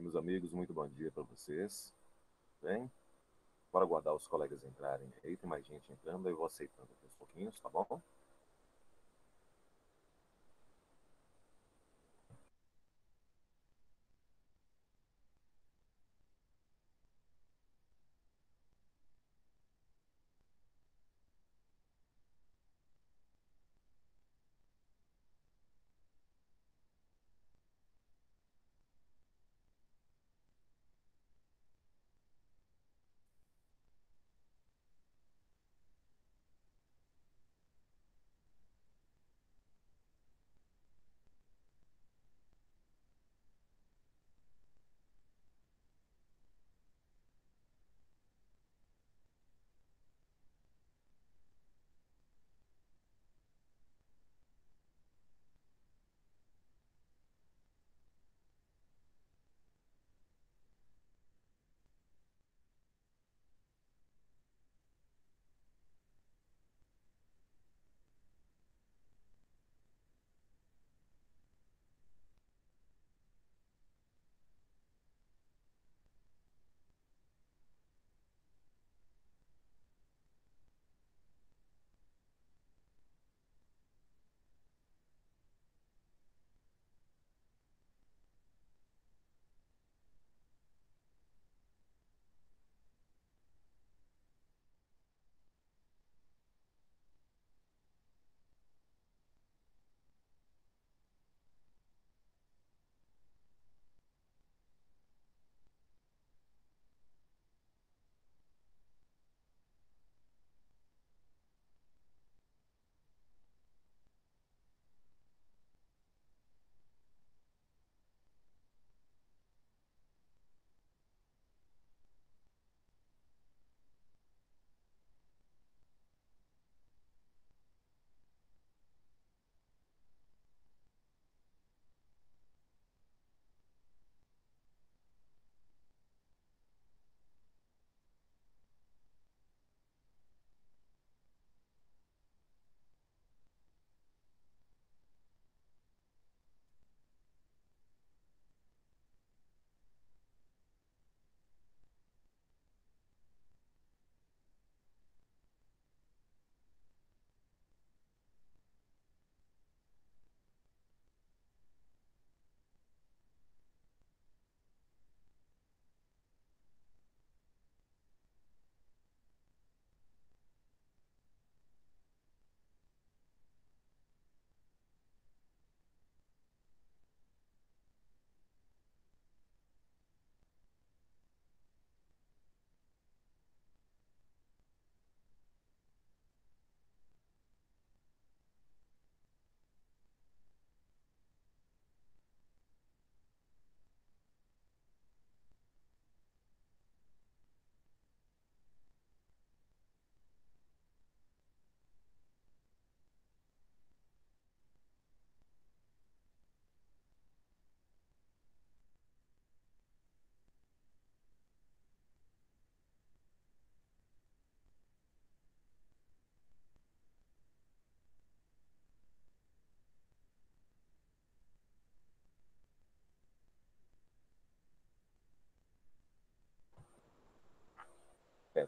Meus amigos, muito bom dia para vocês. Bem, bora aguardar os colegas entrarem aí. Tem mais gente entrando, eu vou aceitando aqui uns pouquinhos, tá bom?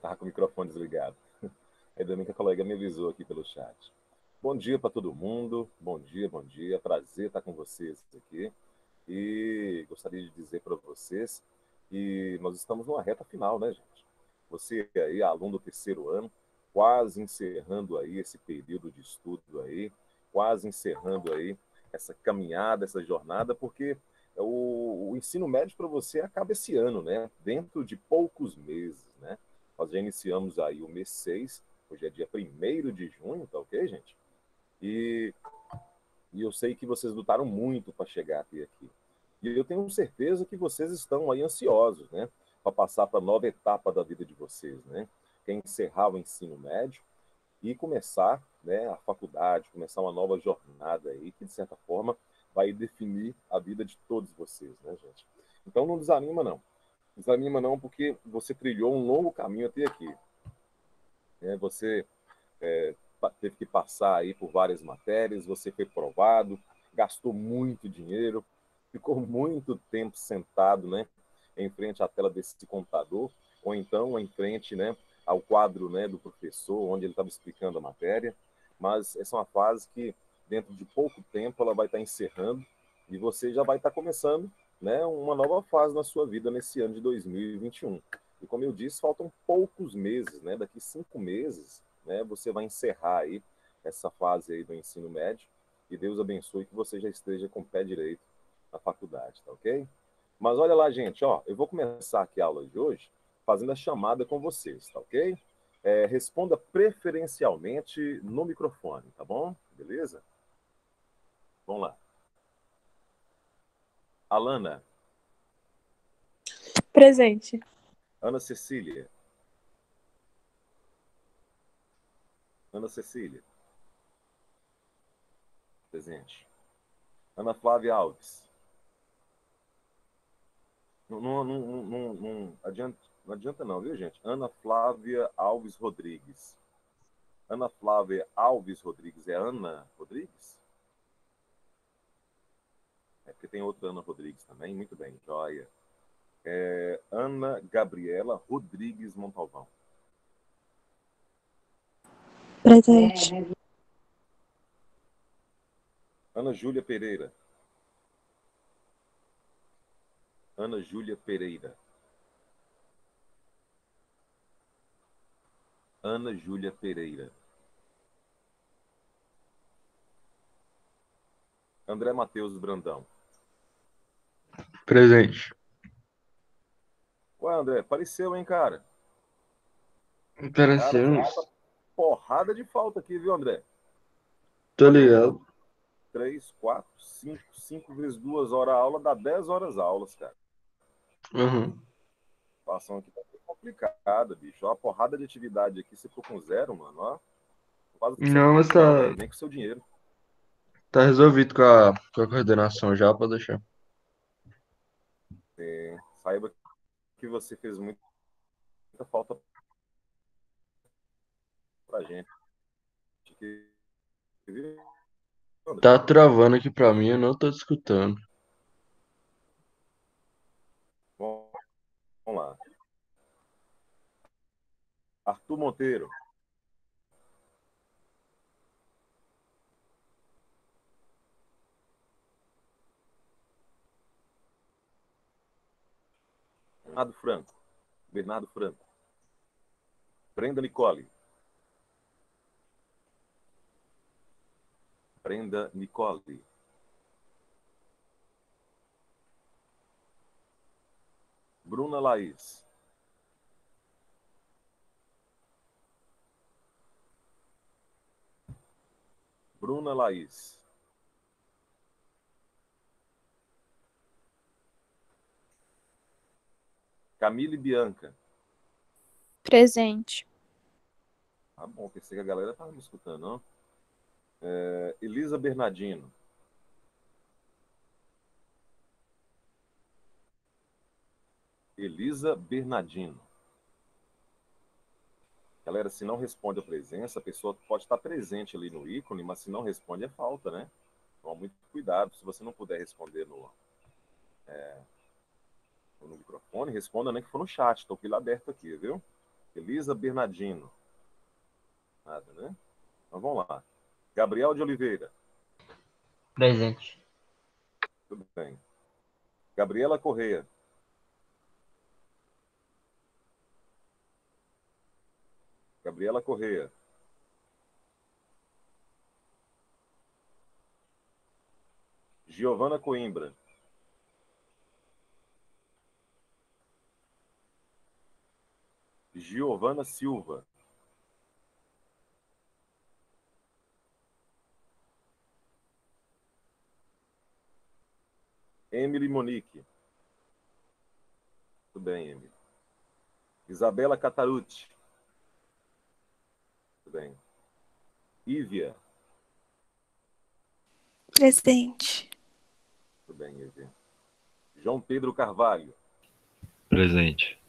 Tava com o microfone desligado. Ainda bem que a colega me avisou aqui pelo chat. Bom dia para todo mundo. Bom dia, bom dia. Prazer estar com vocês aqui. E gostaria de dizer para vocês que nós estamos numa reta final, né, gente? Você aí, aluno do terceiro ano, quase encerrando aí esse período de estudo aí, quase encerrando aí essa caminhada, essa jornada, porque o ensino médio para você acaba esse ano, né? Dentro de poucos meses, né? Nós já iniciamos aí o mês 6, hoje é dia 1º de junho, tá ok, gente? E, e eu sei que vocês lutaram muito para chegar até aqui. E eu tenho certeza que vocês estão aí ansiosos, né? Para passar para a nova etapa da vida de vocês, né? Que é encerrar o ensino médio e começar, né, a faculdade, começar uma nova jornada aí, que de certa forma vai definir a vida de todos vocês, né, gente? Então não desanima não. Desanima não, porque você trilhou um longo caminho até aqui, né? Você teve que passar aí por várias matérias, você foi provado, gastou muito dinheiro, ficou muito tempo sentado, né? em frente à tela desse computador, ou então em frente, né, ao quadro, né, do professor, onde ele estava explicando a matéria. Mas essa é uma fase que, dentro de pouco tempo, ela vai estar encerrando e você já vai estar começando, né, uma nova fase na sua vida nesse ano de 2021. E como eu disse, faltam poucos meses, né? Daqui 5 meses, né, você vai encerrar aí essa fase aí do ensino médio e Deus abençoe que você já esteja com o pé direito na faculdade, tá ok? Mas olha lá, gente, ó, eu vou começar aqui a aula de hoje fazendo a chamada com vocês, tá ok? Responda preferencialmente no microfone, tá bom? Beleza? Vamos lá. Alana, Presente. Ana Cecília, Ana Cecília, presente. Ana Flávia Alves. Não adianta não, viu, gente? Ana Flávia Alves Rodrigues. Ana Flávia Alves Rodrigues. É Ana Rodrigues? É porque tem outra Ana Rodrigues também. Muito bem, joia. Ana Gabriela Rodrigues Montalvão. Presente. Ana Júlia Pereira. Ana Júlia Pereira. Ana Júlia Pereira. André Matheus Brandão. Presente. Ué, André, apareceu, hein, cara? Cara, Apareceu. falta porrada de falta aqui, viu, André? Tô Olha, uma, ligado. 3, 4, 5, 5 vezes 2 horas a aula dá 10 horas aulas, cara. Uhum. A situação aqui tá complicada, bicho. Ó, uma porrada de atividade aqui, você ficou com zero, mano, ó. Quase que você Não, fica mas sem aula aí, nem com o seu dinheiro. tá resolvido com a coordenação já, pode deixar. Saiba que você fez muita falta pra gente. Viu, André? Tá travando aqui pra mim, eu não tô te escutando. Vamos lá. Arthur Monteiro. Bernardo Franco. Bernardo Franco. Brenda Nicole. Brenda Nicole. Bruna Laís. Bruna Laís. Camille Bianca. Presente. Tá bom, pensei que a galera tava me escutando, não? Elisa Bernardino. Elisa Bernardino. Galera, se não responde a presença, a pessoa pode estar presente ali no ícone, mas se não responde é falta, né? Então, muito cuidado. Se você não puder responder no microfone, responda nem que for no chat. Estou com ele aberto aqui, viu? Elisa Bernardino. Nada, né? Então vamos lá. Gabriel de Oliveira. Presente. Tudo bem. Gabriela Correia. Gabriela Correia. Giovana Coimbra. Giovana Silva. Emily Monique. Tudo bem, Emily. Isabela Catarucci. Tudo bem. Ívia. Presente. Tudo bem, Ívia. João Pedro Carvalho. Presente.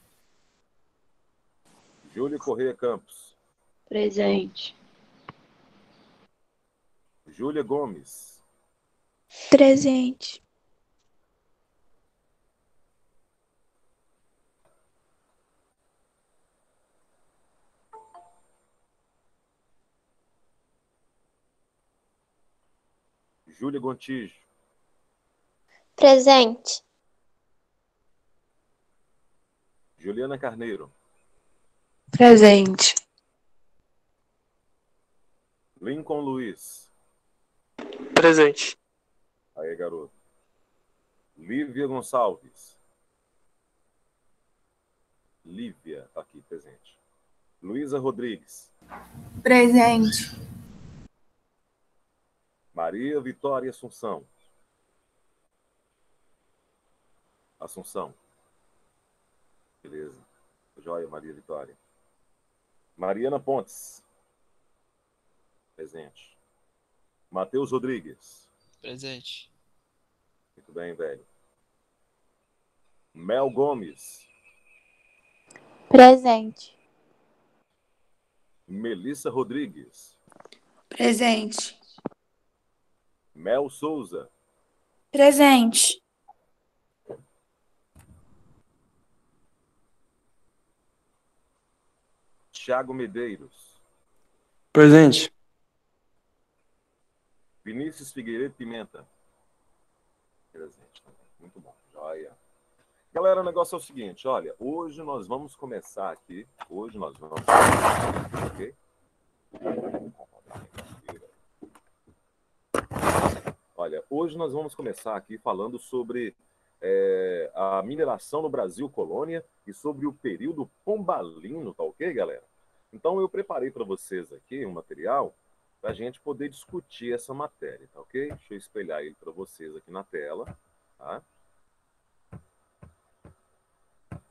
Júlio Correia Campos. Presente. Júlia Gomes. Presente. Júlia Gontijo. Presente. Juliana Carneiro. Presente. Lincoln Luiz. Presente. Aí, garoto. Lívia Gonçalves. Lívia, tá aqui, presente. Luísa Rodrigues. Presente. Maria Vitória Assunção. Assunção. Beleza. Joia, Maria Vitória. Mariana Pontes. Presente. Matheus Rodrigues. Presente. Muito bem, velho. Mel Gomes. Presente. Melissa Rodrigues. Presente. Mel Souza. Presente. Thiago Medeiros. Presente. Vinícius Figueiredo Pimenta. Presente também. Muito bom. Joia. Galera, o negócio é o seguinte, olha, hoje nós vamos começar aqui. Ok? Olha, hoje nós vamos começar aqui falando sobre a mineração no Brasil colônia e sobre o período pombalino, tá ok, galera? Então eu preparei para vocês aqui um material para a gente poder discutir essa matéria, tá ok? Deixa eu espelhar ele para vocês aqui na tela, tá?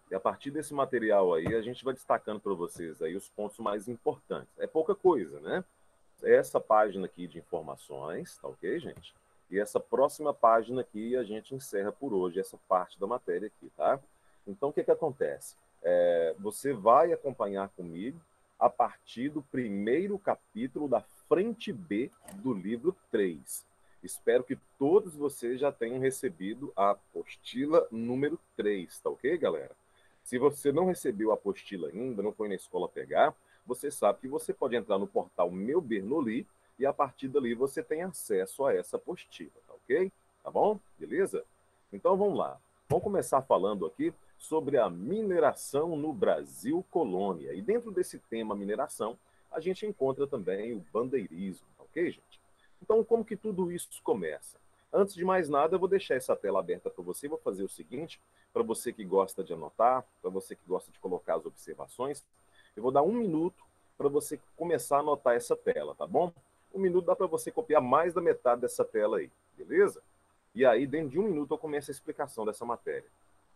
E a partir desse material aí, a gente vai destacando para vocês aí os pontos mais importantes. É pouca coisa, né? Essa página aqui de informações, tá ok, gente? E essa próxima página aqui, a gente encerra por hoje essa parte da matéria aqui, tá? Então, o que acontece? Você vai acompanhar comigo a partir do primeiro capítulo da frente B do livro 3. Espero que todos vocês já tenham recebido a apostila número 3, tá ok, galera? Se você não recebeu a apostila ainda, não foi na escola pegar, você sabe que você pode entrar no portal Meu Bernoulli e a partir dali você tem acesso a essa apostila, tá ok? Tá bom? Beleza? Então vamos lá. Vamos começar falando aqui sobre a mineração no Brasil colônia. E dentro desse tema mineração, a gente encontra também o bandeirismo, tá ok, gente? Então como que tudo isso começa? Antes de mais nada, eu vou deixar essa tela aberta para você. Vou fazer o seguinte, para você que gosta de anotar, para você que gosta de colocar as observações, eu vou dar 1 minuto para você começar a anotar essa tela, tá bom? 1 minuto dá para você copiar mais da metade dessa tela aí, beleza? E aí, dentro de 1 minuto, eu começo a explicação dessa matéria.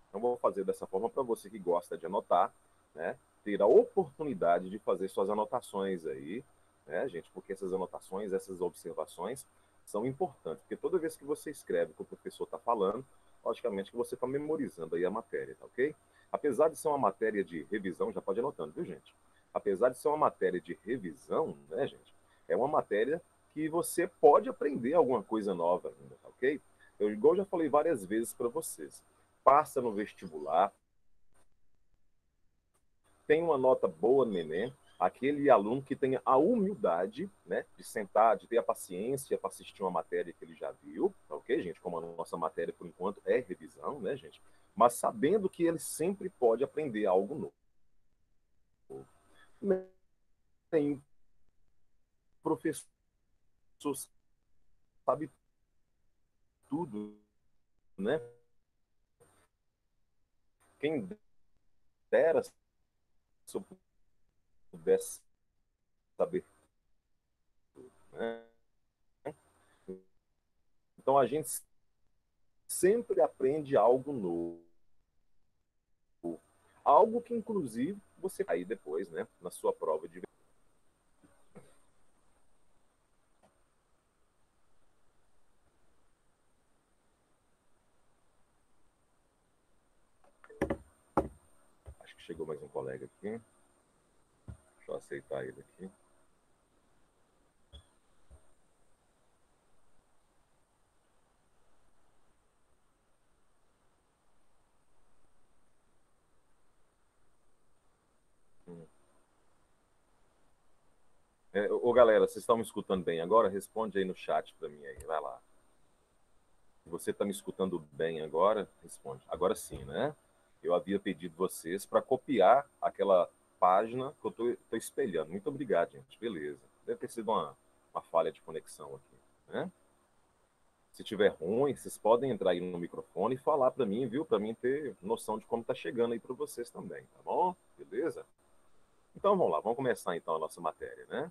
Então, vou fazer dessa forma para você que gosta de anotar, né? Ter a oportunidade de fazer suas anotações aí, né, gente? Porque essas anotações, essas observações são importantes, porque toda vez que você escreve o que o professor está falando, logicamente que você está memorizando aí a matéria, tá ok? Apesar de ser uma matéria de revisão, já pode ir anotando, viu, gente? Apesar de ser uma matéria de revisão, né, gente? É uma matéria que você pode aprender alguma coisa nova ainda, tá ok? Eu, igual já falei várias vezes para vocês, passa no vestibular, tem uma nota boa no Enem, aquele aluno que tenha a humildade, né, de sentar, de ter a paciência para assistir uma matéria que ele já viu, tá ok, gente? Como a nossa matéria, por enquanto, é revisão, né, gente? Mas sabendo que ele sempre pode aprender algo novo. Nem professor sabe tudo, né? Quem dera se eu pudesse saber tudo, né? Então a gente sempre aprende algo novo. Algo que, inclusive, você vai aí depois, né, na sua prova de. Acho que chegou mais um colega aqui. Deixa eu aceitar ele aqui. Ô, galera, vocês estão me escutando bem agora? Responde aí no chat para mim aí, vai lá. Você está me escutando bem agora? Responde. Agora sim, né? Eu havia pedido vocês para copiar aquela página que eu estou espelhando. Muito obrigado, gente. Beleza. Deve ter sido uma falha de conexão aqui, né? Se tiver ruim, vocês podem entrar aí no microfone e falar para mim, viu? Para mim ter noção de como está chegando aí para vocês também, tá bom? Beleza? Então vamos lá, vamos começar então a nossa matéria, né?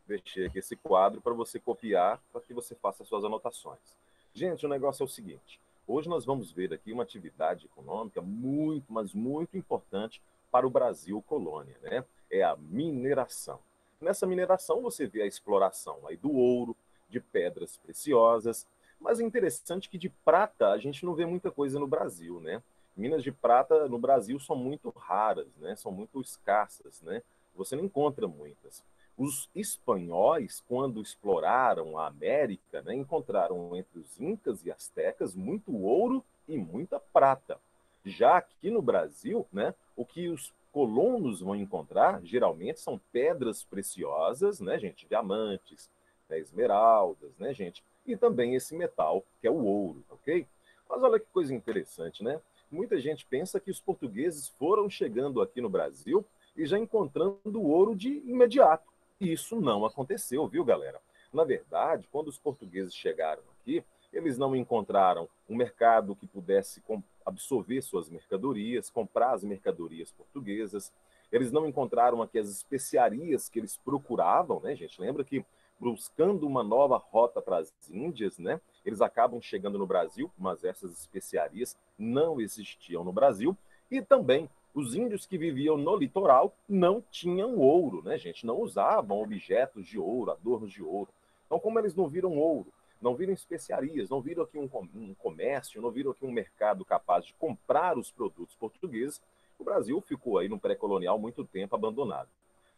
Deixei aqui esse quadro para você copiar, para que você faça as suas anotações. Gente, o negócio é o seguinte. Hoje nós vamos ver aqui uma atividade econômica muito, mas muito importante para o Brasil colônia, né? É a mineração. Nessa mineração você vê a exploração aí do ouro, de pedras preciosas, mas é interessante que de prata a gente não vê muita coisa no Brasil, né? Minas de prata no Brasil são muito raras, né? São muito escassas, né? Você não encontra muitas. Os espanhóis, quando exploraram a América, né, encontraram entre os incas e astecas muito ouro e muita prata. Já aqui no Brasil, né, o que os colonos vão encontrar, geralmente, são pedras preciosas, né, gente, diamantes, né, esmeraldas, né, gente, e também esse metal, que é o ouro, ok? Mas olha que coisa interessante, né? Muita gente pensa que os portugueses foram chegando aqui no Brasil e já encontrando ouro de imediato. E isso não aconteceu, viu, galera? Na verdade, quando os portugueses chegaram aqui, eles não encontraram um mercado que pudesse absorver suas mercadorias, comprar as mercadorias portuguesas. Eles não encontraram aqui as especiarias que eles procuravam, né, gente? Lembra que buscando uma nova rota para as Índias, né? Eles acabam chegando no Brasil, mas essas especiarias não existiam no Brasil. E também os índios que viviam no litoral não tinham ouro, né, gente? Não usavam objetos de ouro, adornos de ouro. Então, como eles não viram ouro, não viram especiarias, não viram aqui um comércio, não viram aqui um mercado capaz de comprar os produtos portugueses, o Brasil ficou aí no pré-colonial muito tempo abandonado.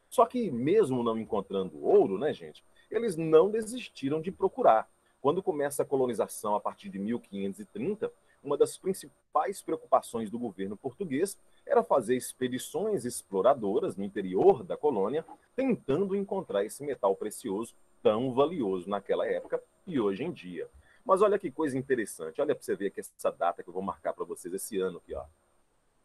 Só que mesmo não encontrando ouro, né, gente, eles não desistiram de procurar. Quando começa a colonização a partir de 1530, uma das principais preocupações do governo português era fazer expedições exploradoras no interior da colônia, tentando encontrar esse metal precioso tão valioso naquela época e hoje em dia. Mas olha que coisa interessante, olha para você ver aqui essa data que eu vou marcar para vocês esse ano aqui, ó.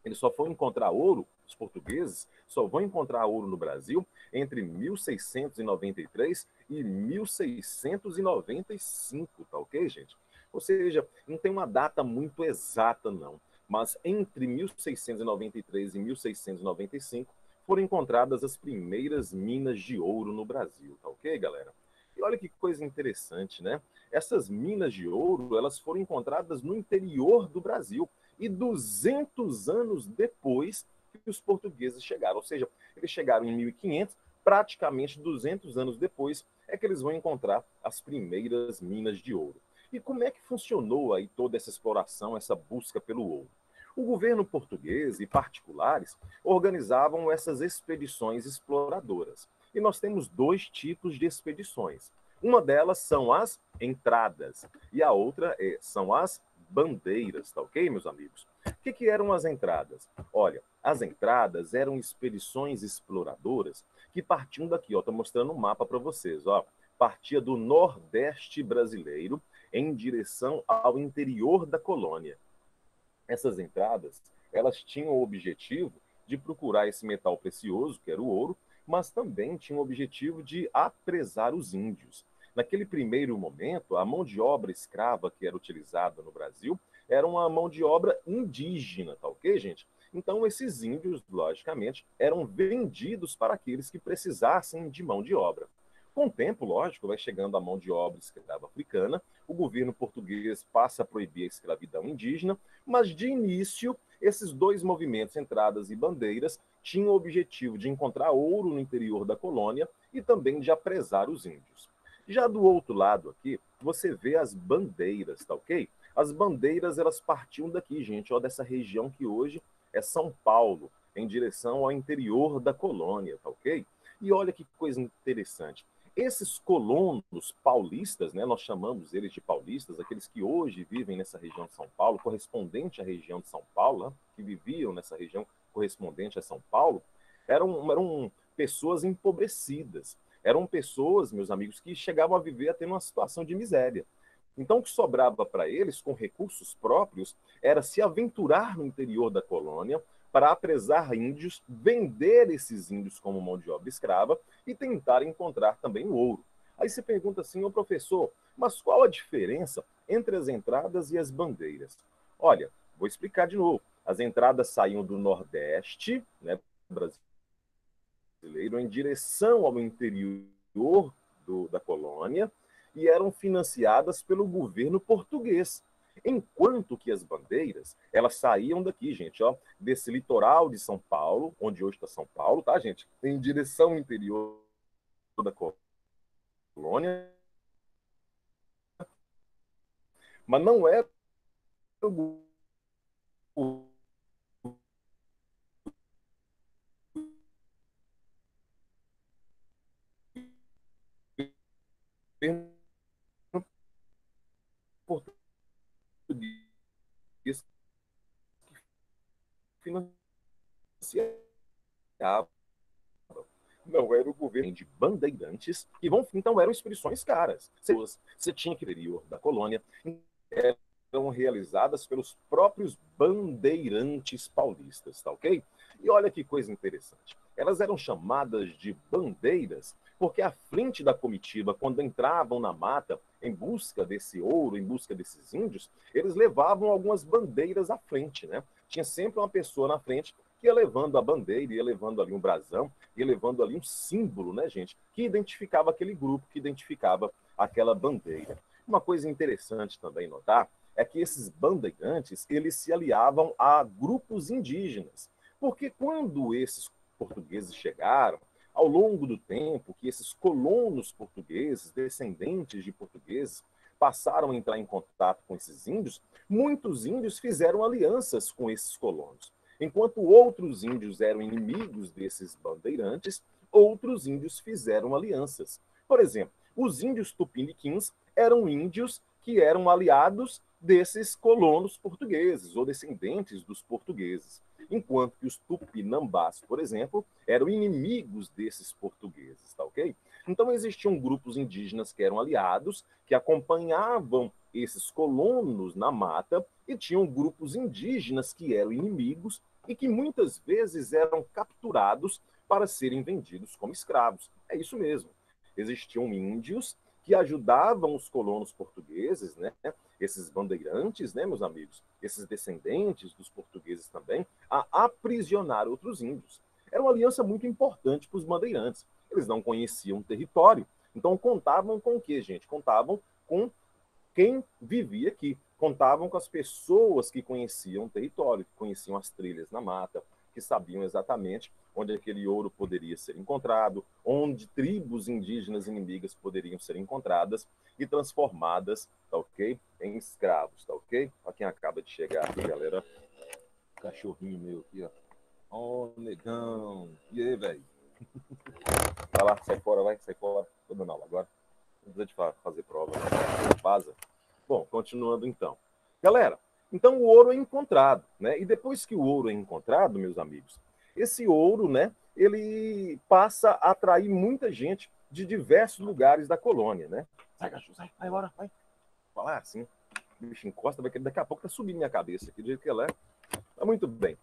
Eles só foram encontrar ouro, os portugueses só vão encontrar ouro no Brasil entre 1693 e 1695, tá ok, gente? Ou seja, não tem uma data muito exata, não. Mas entre 1693 e 1695 foram encontradas as primeiras minas de ouro no Brasil, tá ok, galera? E olha que coisa interessante, né? Essas minas de ouro, elas foram encontradas no interior do Brasil e 200 anos depois que os portugueses chegaram. Ou seja, eles chegaram em 1500, praticamente 200 anos depois é que eles vão encontrar as primeiras minas de ouro. E como é que funcionou aí toda essa exploração, essa busca pelo ouro? O governo português e particulares organizavam essas expedições exploradoras. E nós temos dois tipos de expedições. Uma delas são as entradas e a outra são as bandeiras, tá ok, meus amigos? O que eram as entradas? Olha, as entradas eram expedições exploradoras que partiam daqui, ó, tô mostrando um mapa para vocês, ó. Partia do Nordeste brasileiro em direção ao interior da colônia. Essas entradas, elas tinham o objetivo de procurar esse metal precioso, que era o ouro, mas também tinham o objetivo de apresar os índios. Naquele primeiro momento, a mão de obra escrava que era utilizada no Brasil era uma mão de obra indígena, tá ok, gente? Então, esses índios, logicamente, eram vendidos para aqueles que precisassem de mão de obra. Com o tempo, lógico, vai chegando a mão de obra escrava africana, o governo português passa a proibir a escravidão indígena, mas de início, esses dois movimentos, entradas e bandeiras, tinham o objetivo de encontrar ouro no interior da colônia e também de apresar os índios. Já do outro lado aqui, você vê as bandeiras, tá ok? As bandeiras, elas partiam daqui, gente, ó, dessa região que hoje é São Paulo, em direção ao interior da colônia, tá ok? E olha que coisa interessante. Esses colonos paulistas, né, nós chamamos eles de paulistas, aqueles que hoje vivem nessa região de São Paulo, correspondente à região de São Paulo, né, que viviam nessa região correspondente a São Paulo, eram pessoas empobrecidas. Eram pessoas, meus amigos, que chegavam a viver até numa situação de miséria. Então, o que sobrava para eles, com recursos próprios, era se aventurar no interior da colônia para apresar índios, vender esses índios como mão de obra escrava e tentar encontrar também o ouro. Aí você pergunta assim, ô professor, mas qual a diferença entre as entradas e as bandeiras? Olha, vou explicar de novo. As entradas saíam do Nordeste, né, brasileiro, em direção ao interior da colônia e eram financiadas pelo governo português. Enquanto que as bandeiras, elas saíam daqui, gente, ó, desse litoral de São Paulo, onde hoje está São Paulo, tá, gente? Em direção ao interior da colônia, mas não era o governo português que financiava. Não, era o governo de bandeirantes, que então eram expedições caras. Você tinha que ir ao interior da colônia, eram realizadas pelos próprios bandeirantes paulistas, tá ok? E olha que coisa interessante. Elas eram chamadas de bandeiras porque à frente da comitiva, quando entravam na mata em busca desse ouro, em busca desses índios, eles levavam algumas bandeiras à frente, né? Tinha sempre uma pessoa na frente que ia levando a bandeira, ia levando ali um brasão, ia levando ali um símbolo, né, gente, que identificava aquele grupo, que identificava aquela bandeira. Uma coisa interessante também notar é que esses bandeirantes, eles se aliavam a grupos indígenas, porque quando esses portugueses chegaram, ao longo do tempo que esses colonos portugueses, descendentes de portugueses, passaram a entrar em contato com esses índios, muitos índios fizeram alianças com esses colonos. Enquanto outros índios eram inimigos desses bandeirantes, outros índios fizeram alianças. Por exemplo, os índios tupiniquins eram índios que eram aliados desses colonos portugueses ou descendentes dos portugueses, enquanto que os tupinambás, por exemplo, eram inimigos desses portugueses, tá ok? Então existiam grupos indígenas que eram aliados, que acompanhavam esses colonos na mata, e tinham grupos indígenas que eram inimigos e que muitas vezes eram capturados para serem vendidos como escravos. É isso mesmo. Existiam índios que ajudavam os colonos portugueses, né? Esses bandeirantes, né, meus amigos, esses descendentes dos portugueses também, a aprisionar outros índios. Era uma aliança muito importante para os bandeirantes. Eles não conheciam o território, então contavam com o quê, gente? Contavam com quem vivia aqui, contavam com as pessoas que conheciam o território, que conheciam as trilhas na mata, que sabiam exatamente onde aquele ouro poderia ser encontrado, onde tribos indígenas inimigas poderiam ser encontradas e transformadas, tá ok? Em escravos, tá ok? Olha quem acaba de chegar aqui, galera. Cachorrinho meu aqui, ó. Ó, negão. E aí, velho? Vai lá, sai fora, vai, sai fora. Tô dando aula agora. Não precisa de fazer prova. Vaza. Bom, continuando então. Galera, então o ouro é encontrado, né? E depois que o ouro é encontrado, meus amigos, esse ouro, né, ele passa a atrair muita gente de diversos lugares da colônia, né? Sai, cachorro, sai, vai embora, vai. Falar assim, o bicho encosta, vai que daqui a pouco tá subindo minha cabeça aqui, do jeito que ela é. Tá muito bem.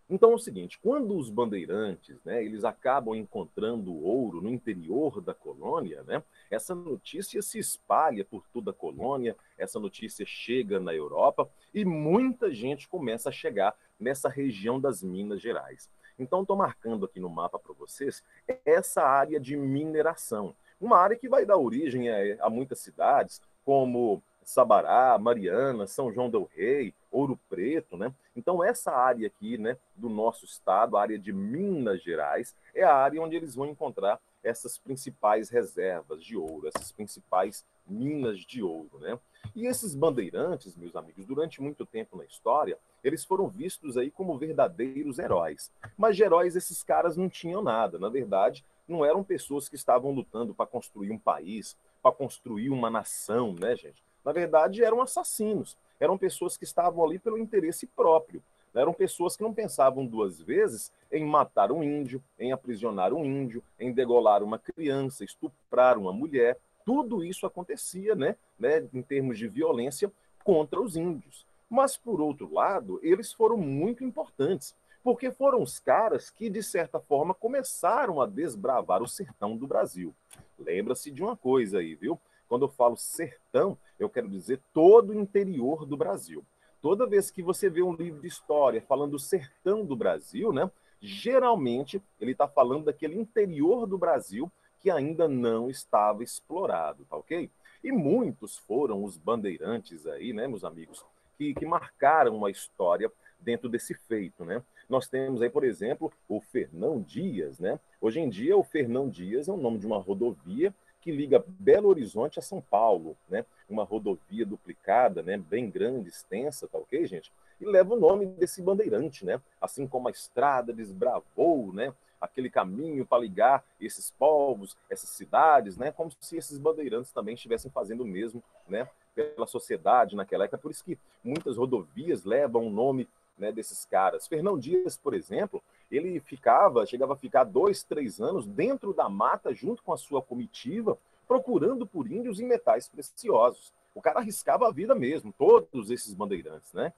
Então é o seguinte, quando os bandeirantes, né, eles acabam encontrando ouro no interior da colônia, né, essa notícia se espalha por toda a colônia, essa notícia chega na Europa e muita gente começa a chegar nessa região das Minas Gerais. Então estou marcando aqui no mapa para vocês essa área de mineração, uma área que vai dar origem a muitas cidades, como Sabará, Mariana, São João del Rei, Ouro Preto, né? Então essa área aqui, né, do nosso estado, a área de Minas Gerais, é a área onde eles vão encontrar essas principais reservas de ouro, essas principais minas de ouro, né? E esses bandeirantes, meus amigos, durante muito tempo na história, eles foram vistos aí como verdadeiros heróis. Mas de heróis esses caras não tinham nada, na verdade, não eram pessoas que estavam lutando para construir um país, para construir uma nação, né, gente? Na verdade, eram assassinos, eram pessoas que estavam ali pelo interesse próprio, eram pessoas que não pensavam duas vezes em matar um índio, em aprisionar um índio, em degolar uma criança, estuprar uma mulher, tudo isso acontecia, né, em termos de violência contra os índios. Mas, por outro lado, eles foram muito importantes, porque foram os caras que, de certa forma, começaram a desbravar o sertão do Brasil. Lembra-se de uma coisa aí, viu? Quando eu falo sertão, eu quero dizer todo o interior do Brasil. Toda vez que você vê um livro de história falando do sertão do Brasil, né, geralmente ele está falando daquele interior do Brasil que ainda não estava explorado, tá ok? E muitos foram os bandeirantes aí, né, meus amigos, que marcaram uma história dentro desse feito, né? Nós temos aí, por exemplo, o Fernão Dias, né? Hoje em dia, o Fernão Dias é o nome de uma rodovia que liga Belo Horizonte a São Paulo, né? Uma rodovia duplicada, né? Bem grande, extensa, tá ok, gente? E leva o nome desse bandeirante, né? Assim como a estrada desbravou, né? Aquele caminho para ligar esses povos, essas cidades, né? Como se esses bandeirantes também estivessem fazendo o mesmo, né? Pela sociedade naquela época. Por isso que muitas rodovias levam o nome, né, desses caras. Fernão Dias, por exemplo, ele chegava a ficar 2, 3 anos dentro da mata, junto com a sua comitiva, procurando por índios e metais preciosos. O cara arriscava a vida mesmo, todos esses bandeirantes, né?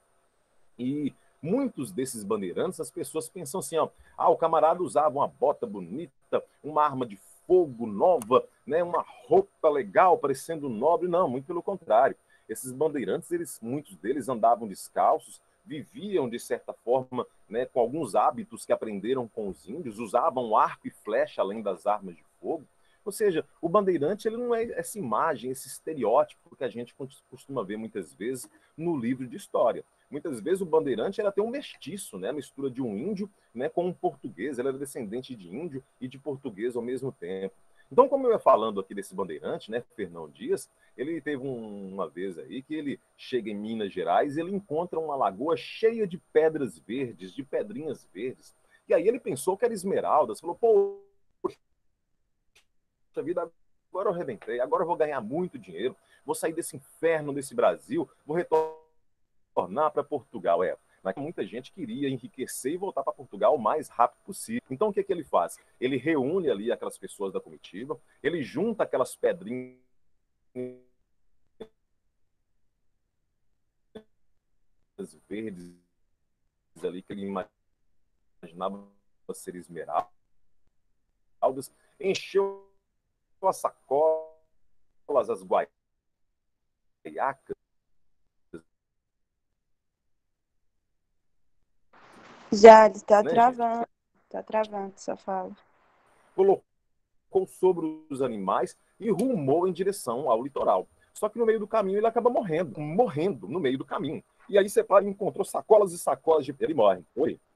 E muitos desses bandeirantes, as pessoas pensam assim, ó, o camarada usava uma bota bonita, uma arma de fogo nova, né, uma roupa legal, parecendo nobre. Não, muito pelo contrário. Esses bandeirantes, muitos deles andavam descalços, viviam, de certa forma, né, com alguns hábitos que aprenderam com os índios, usavam arco e flecha além das armas de fogo. Ou seja, o bandeirante ele não é essa imagem, esse estereótipo que a gente costuma ver muitas vezes no livro de história. Muitas vezes o bandeirante era até um mestiço, né, a mistura de um índio, né, com um português. Ele era descendente de índio e de português ao mesmo tempo. Então, como eu ia falando aqui desse bandeirante, né, Fernão Dias, ele teve uma vez aí que ele chega em Minas Gerais e ele encontra uma lagoa cheia de pedras verdes, de pedrinhas verdes. E aí ele pensou que era esmeraldas, falou, poxa vida, agora eu arrebentei, agora eu vou ganhar muito dinheiro, vou sair desse inferno desse Brasil, vou retornar para Portugal. Muita gente queria enriquecer e voltar para Portugal o mais rápido possível. Então, o que ele faz? Ele reúne ali aquelas pessoas da comitiva, ele junta aquelas pedrinhas verdes ali que ele imaginava ser esmeraldas, encheu as sacolas, as guaiacas. Já, ele tá Né, travando. Tá travando sua fala. Colocou sobre os animais e rumou em direção ao litoral. Só que no meio do caminho ele acaba morrendo no meio do caminho. E aí você para e encontrou sacolas e sacolas de... Ele morre.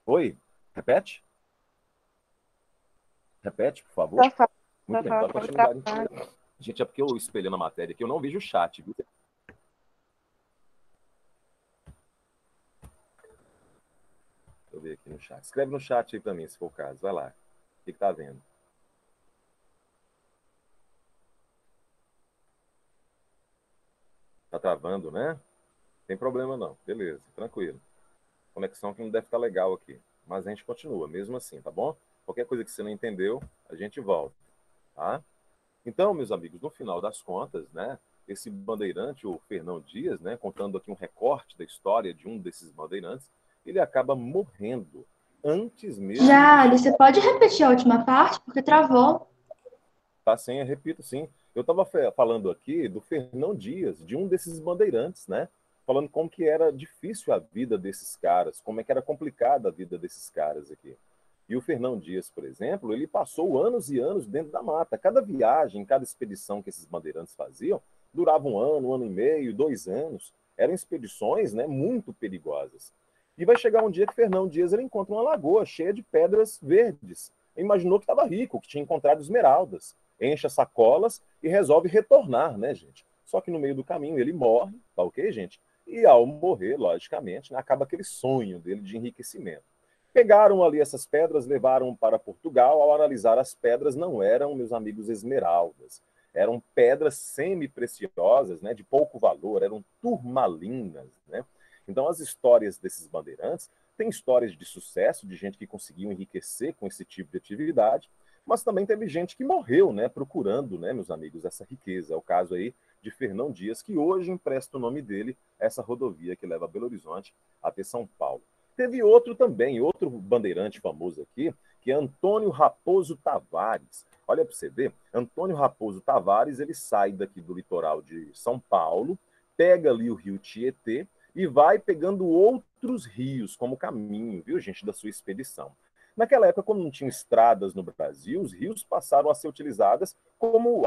Oi? Repete? Repete, por favor. Muito bem, dá continuidade. Gente, é porque eu espelhando a matéria aqui, eu não vejo o chat, viu? Deixa eu ver aqui no chat. Escreve no chat aí pra mim, se for o caso. Vai lá. O que tá vendo? Tá travando, né? Tem problema não. Beleza, tranquilo. Conexão que não deve estar legal aqui. Mas a gente continua, mesmo assim, tá bom? Qualquer coisa que você não entendeu, a gente volta, tá? Então, meus amigos, no final das contas, né, esse bandeirante, o Fernão Dias, né, contando aqui um recorte da história de um desses bandeirantes, ele acaba morrendo antes mesmo... Já, você pode repetir a última parte? Porque travou. Tá, sim, eu repito, sim. Eu estava falando aqui do Fernão Dias, de um desses bandeirantes, né? Falando como que era difícil a vida desses caras, como é que era complicada a vida desses caras aqui. E o Fernão Dias, por exemplo, ele passou anos e anos dentro da mata. Cada viagem, cada expedição que esses bandeirantes faziam, durava um ano e meio, 2 anos. Eram expedições, né, muito perigosas. E vai chegar um dia que Fernão Dias ele encontra uma lagoa cheia de pedras verdes. Ele imaginou que estava rico, que tinha encontrado esmeraldas. Enche as sacolas e resolve retornar, né, gente? Só que no meio do caminho ele morre, tá ok, gente? E ao morrer, logicamente, né, acaba aquele sonho dele de enriquecimento. Pegaram ali essas pedras, levaram para Portugal. Ao analisar as pedras, não eram, meus amigos, esmeraldas. Eram pedras semi-preciosas, né, de pouco valor, eram turmalinas, né? Então, as histórias desses bandeirantes têm histórias de sucesso, de gente que conseguiu enriquecer com esse tipo de atividade, mas também teve gente que morreu, né, procurando, né, meus amigos, essa riqueza. É o caso aí de Fernão Dias, que hoje empresta o nome dele a essa rodovia que leva a Belo Horizonte até São Paulo. Teve outro também, outro bandeirante famoso aqui, que é Antônio Raposo Tavares. Olha para você ver, Antônio Raposo Tavares, ele sai daqui do litoral de São Paulo, pega ali o rio Tietê e vai pegando outros rios como caminho, viu, gente, da sua expedição. Naquela época, como não tinha estradas no Brasil, os rios passaram a ser utilizados como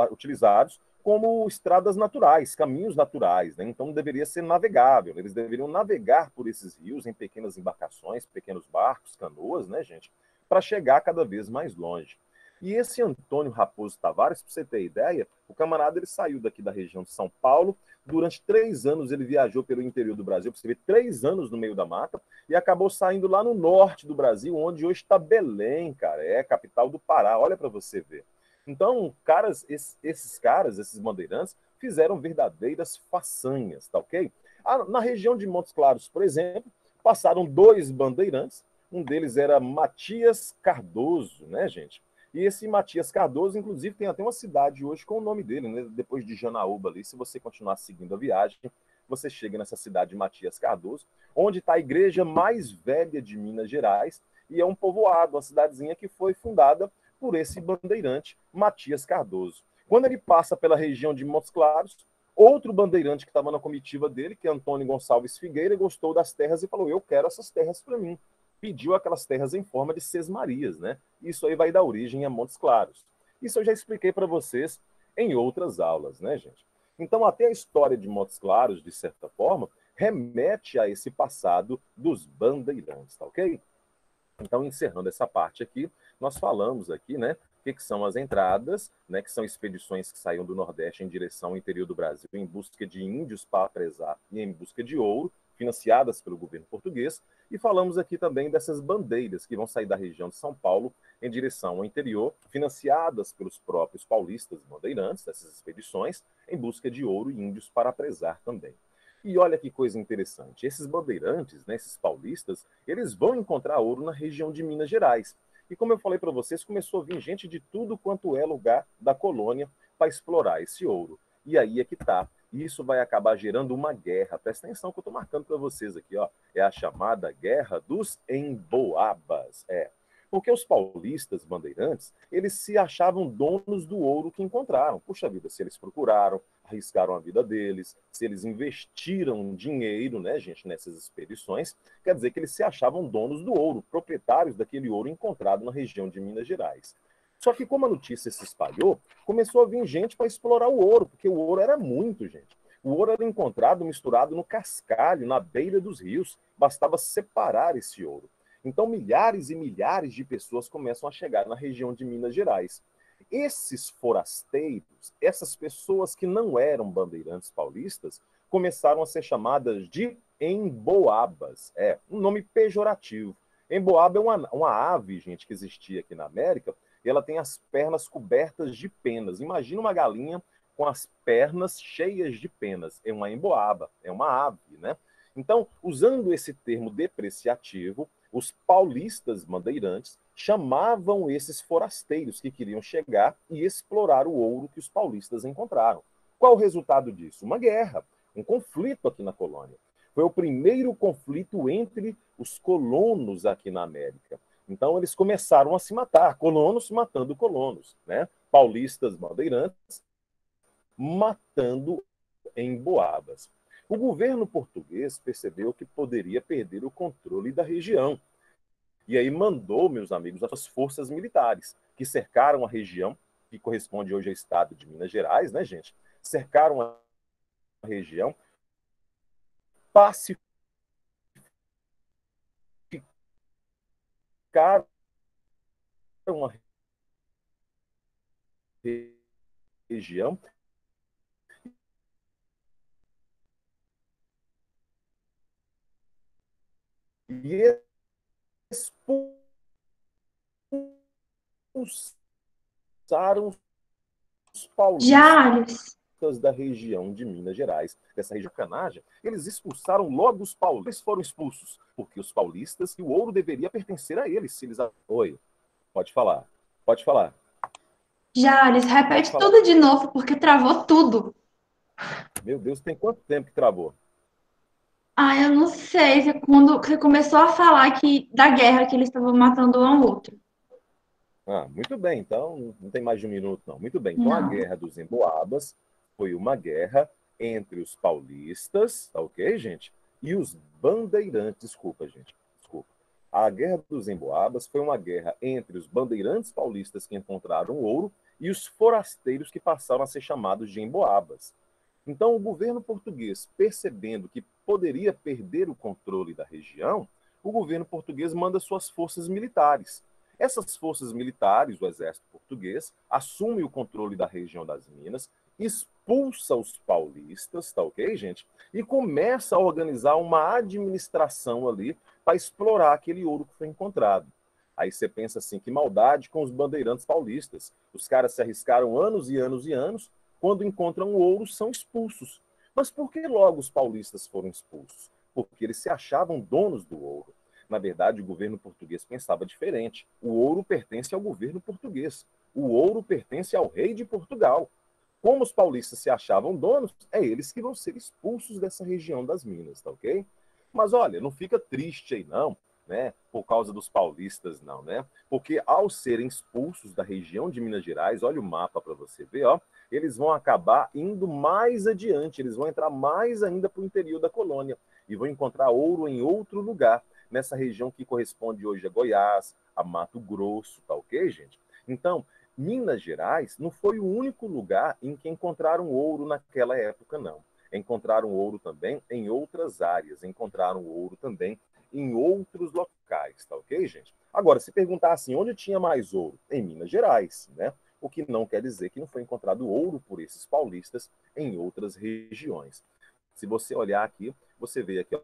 estradas naturais, caminhos naturais, né? Então deveria ser navegável. Eles deveriam navegar por esses rios em pequenas embarcações, pequenos barcos, canoas, né, gente, para chegar cada vez mais longe. E esse Antônio Raposo Tavares, para você ter ideia, o camarada ele saiu daqui da região de São Paulo. Durante 3 anos ele viajou pelo interior do Brasil, você vê 3 anos no meio da mata, e acabou saindo lá no norte do Brasil, onde hoje está Belém, cara, é a capital do Pará, olha para você ver. Então, esses bandeirantes, fizeram verdadeiras façanhas, tá ok? Na região de Montes Claros, por exemplo, passaram 2 bandeirantes, um deles era Matias Cardoso, né, gente? E esse Matias Cardoso, inclusive, tem até uma cidade hoje com o nome dele, né? Depois de Janaúba ali. Se você continuar seguindo a viagem, você chega nessa cidade de Matias Cardoso, onde está a igreja mais velha de Minas Gerais, e é um povoado, uma cidadezinha que foi fundada por esse bandeirante, Matias Cardoso. Quando ele passa pela região de Montes Claros, outro bandeirante que estava na comitiva dele, que é Antônio Gonçalves Figueira, gostou das terras e falou: eu quero essas terras para mim. Pediu aquelas terras em forma de sesmarias, né? Isso aí vai dar origem a Montes Claros. Isso eu já expliquei para vocês em outras aulas, né, gente? Então, até a história de Montes Claros, de certa forma, remete a esse passado dos bandeirantes, tá ok? Então, encerrando essa parte aqui, nós falamos aqui, né, o que são as entradas, né, que são expedições que saíam do Nordeste em direção ao interior do Brasil em busca de índios para prezar e em busca de ouro, financiadas pelo governo português, e falamos aqui também dessas bandeiras que vão sair da região de São Paulo em direção ao interior, financiadas pelos próprios paulistas bandeirantes, dessas expedições, em busca de ouro e índios para prezar também. E olha que coisa interessante, esses bandeirantes, né, esses paulistas, eles vão encontrar ouro na região de Minas Gerais. E como eu falei para vocês, começou a vir gente de tudo quanto é lugar da colônia para explorar esse ouro. E aí é que tá. Isso vai acabar gerando uma guerra. Presta atenção que eu estou marcando para vocês aqui, ó. É a chamada Guerra dos Emboabas. Porque os paulistas bandeirantes, eles se achavam donos do ouro que encontraram. Puxa vida, se eles procuraram, arriscaram a vida deles, se eles investiram dinheiro, né, gente, nessas expedições, quer dizer que eles se achavam donos do ouro, proprietários daquele ouro encontrado na região de Minas Gerais. Só que como a notícia se espalhou, começou a vir gente para explorar o ouro, porque o ouro era muito, gente. O ouro era encontrado misturado no cascalho, na beira dos rios. Bastava separar esse ouro. Então, milhares e milhares de pessoas começam a chegar na região de Minas Gerais. Esses forasteiros, essas pessoas que não eram bandeirantes paulistas, começaram a ser chamadas de emboabas. É um nome pejorativo. Emboaba é uma ave, gente, que existia aqui na América, e ela tem as pernas cobertas de penas. Imagina uma galinha com as pernas cheias de penas. É uma emboaba, é uma ave, né? Então, usando esse termo depreciativo, os paulistas bandeirantes chamavam esses forasteiros que queriam chegar e explorar o ouro que os paulistas encontraram. Qual o resultado disso? Uma guerra, um conflito aqui na colônia. Foi o primeiro conflito entre os colonos aqui na América. Então, eles começaram a se matar, colonos matando colonos, né? Paulistas bandeirantes matando emboabas. O governo português percebeu que poderia perder o controle da região. E aí mandou, meus amigos, as forças militares, que cercaram a região, que corresponde hoje ao estado de Minas Gerais, né, gente? Cercaram a região, pacificaram a região e expulsaram os paulistas Jales, da região de Minas Gerais, dessa região de Canagem. Eles expulsaram logo os paulistas. Eles foram expulsos porque os paulistas, e o ouro deveria pertencer a eles. Se eles... Oi, pode falar, pode falar. Jales, Pode repete falar. tudo de novo, porque travou tudo. Meu Deus, tem quanto tempo que travou? Ah, eu não sei. Quando você começou a falar da guerra que eles estavam matando um ao outro. Ah, muito bem, então não tem mais de um minuto, não. Muito bem, então a Não. Guerra dos Emboabas foi uma guerra entre os paulistas, tá ok, gente? E os bandeirantes, desculpa, gente, desculpa. A Guerra dos Emboabas foi uma guerra entre os bandeirantes paulistas que encontraram ouro e os forasteiros que passaram a ser chamados de emboabas. Então, o governo português, percebendo que poderia perder o controle da região, o governo português manda suas forças militares. Essas forças militares, o exército português, assume o controle da região das Minas, expulsa os paulistas, tá ok, gente? E começa a organizar uma administração ali para explorar aquele ouro que foi encontrado. Aí você pensa assim, que maldade com os bandeirantes paulistas. Os caras se arriscaram anos e anos e anos, quando encontram ouro, são expulsos. Mas por que logo os paulistas foram expulsos? Porque eles se achavam donos do ouro. Na verdade, o governo português pensava diferente. O ouro pertence ao governo português. O ouro pertence ao rei de Portugal. Como os paulistas se achavam donos, é eles que vão ser expulsos dessa região das Minas, tá ok? Mas olha, não fica triste aí não, né? Por causa dos paulistas não, né? Porque ao serem expulsos da região de Minas Gerais, olha o mapa para você ver, ó, eles vão acabar indo mais adiante, eles vão entrar mais ainda para o interior da colônia e vão encontrar ouro em outro lugar, nessa região que corresponde hoje a Goiás, a Mato Grosso, tá ok, gente? Então, Minas Gerais não foi o único lugar em que encontraram ouro naquela época, não. Encontraram ouro também em outras áreas, encontraram ouro também em outros locais, tá ok, gente? Agora, se perguntar assim, onde tinha mais ouro? Em Minas Gerais, né? O que não quer dizer que não foi encontrado ouro por esses paulistas em outras regiões. Se você olhar aqui, você vê aqui, ó,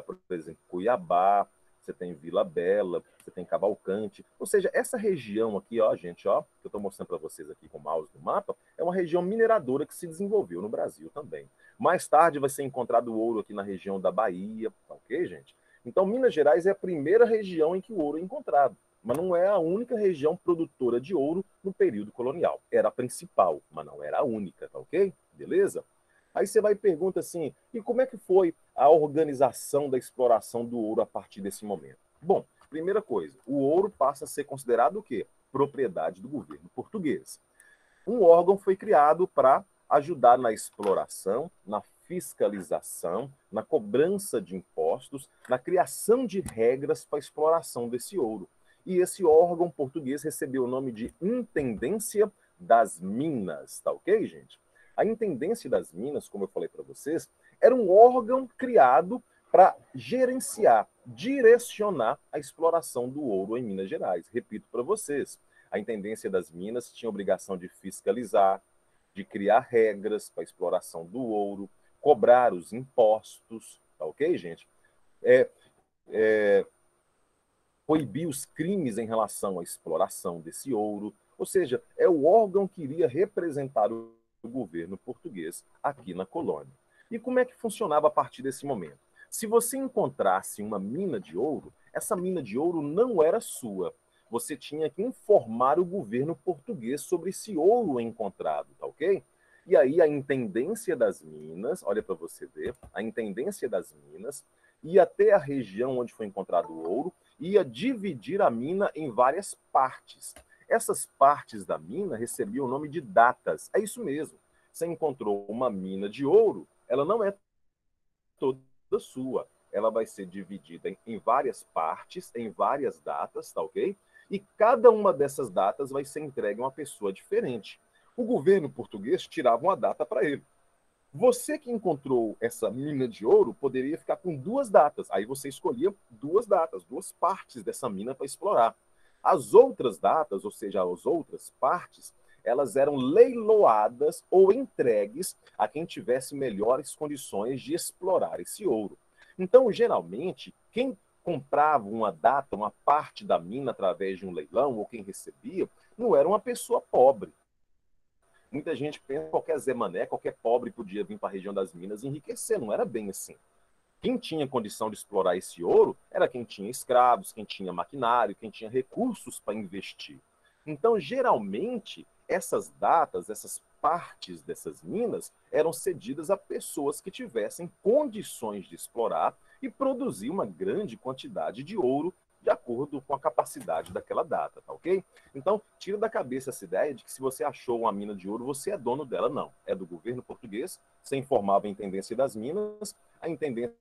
por exemplo, Cuiabá, você tem Vila Bela, você tem Cavalcante. Ou seja, essa região aqui, ó, gente, ó, que eu estou mostrando para vocês aqui com o mouse no mapa, é uma região mineradora que se desenvolveu no Brasil também. Mais tarde vai ser encontrado ouro aqui na região da Bahia, tá ok, gente? Então, Minas Gerais é a primeira região em que o ouro é encontrado, mas não é a única região produtora de ouro no período colonial. Era a principal, mas não era a única, tá ok? Beleza? Aí você vai e pergunta assim, e como é que foi a organização da exploração do ouro a partir desse momento? Bom, primeira coisa, o ouro passa a ser considerado o quê? Propriedade do governo português. Um órgão foi criado para ajudar na exploração, na fiscalização, na cobrança de impostos, na criação de regras para a exploração desse ouro. E esse órgão português recebeu o nome de Intendência das Minas, tá ok, gente? A Intendência das Minas, como eu falei para vocês, era um órgão criado para gerenciar, direcionar a exploração do ouro em Minas Gerais. Repito para vocês, a Intendência das Minas tinha a obrigação de fiscalizar, de criar regras para a exploração do ouro, cobrar os impostos, tá ok, gente? Proibir os crimes em relação à exploração desse ouro, ou seja, é o órgão que iria representar o governo português aqui na colônia. E como é que funcionava a partir desse momento? Se você encontrasse uma mina de ouro, essa mina de ouro não era sua. Você tinha que informar o governo português sobre esse ouro encontrado, tá ok? E aí a Intendência das Minas, olha para você ver, a Intendência das Minas ia até a região onde foi encontrado o ouro, ia dividir a mina em várias partes. Essas partes da mina recebiam o nome de datas. É isso mesmo. Você encontrou uma mina de ouro, ela não é toda sua. Ela vai ser dividida em várias partes, em várias datas, tá ok? E cada uma dessas datas vai ser entregue a uma pessoa diferente. O governo português tirava uma data para ele. Você que encontrou essa mina de ouro poderia ficar com duas datas. Aí você escolhia duas datas, duas partes dessa mina para explorar. As outras datas, ou seja, as outras partes, elas eram leiloadas ou entregues a quem tivesse melhores condições de explorar esse ouro. Então, geralmente, quem comprava uma data, uma parte da mina através de um leilão, ou quem recebia, não era uma pessoa pobre. Muita gente pensa que qualquer Zé Mané, qualquer pobre podia vir para a região das Minas e enriquecer. Não era bem assim. Quem tinha condição de explorar esse ouro era quem tinha escravos, quem tinha maquinário, quem tinha recursos para investir. Então, geralmente, essas datas, essas partes dessas minas eram cedidas a pessoas que tivessem condições de explorar e produzir uma grande quantidade de ouro de acordo com a capacidade daquela data, tá ok? Então, tira da cabeça essa ideia de que se você achou uma mina de ouro, você é dono dela. Não, é do governo português, você informava a Intendência das Minas, a Intendência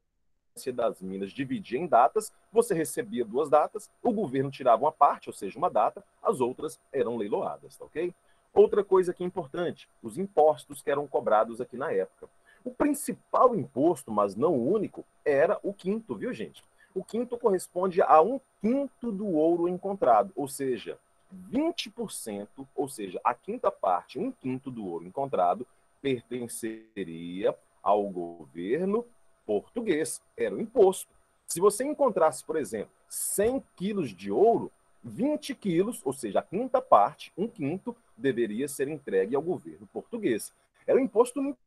das Minas dividia em datas, você recebia 2 datas, o governo tirava uma parte, ou seja, uma data, as outras eram leiloadas, tá ok? Outra coisa que é importante, os impostos que eram cobrados aqui na época. O principal imposto, mas não o único, era o quinto, viu, gente? O quinto corresponde a 1/5 do ouro encontrado, ou seja, 20%, ou seja, a quinta parte, 1/5 do ouro encontrado, pertenceria ao governo português. Era o imposto. Se você encontrasse, por exemplo, 100 quilos de ouro, 20 quilos, ou seja, a quinta parte, 1/5, deveria ser entregue ao governo português. Era um imposto muito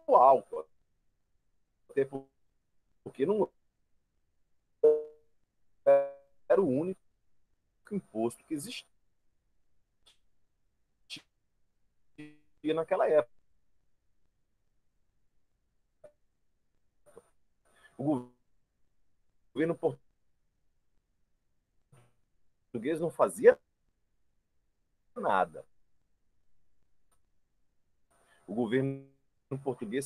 alto, até porque não era o único imposto que existia naquela época. O governo português não fazia nada. O governo português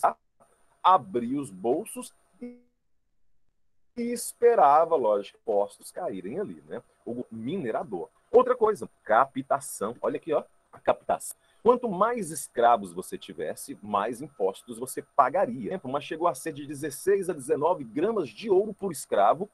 abria os bolsos e esperava, lógico, impostos caírem ali, né? O minerador. Outra coisa, captação. Olha aqui, ó, a captação. Quanto mais escravos você tivesse, mais impostos você pagaria. Mas chegou a ser de 16 a 19 gramas de ouro por escravo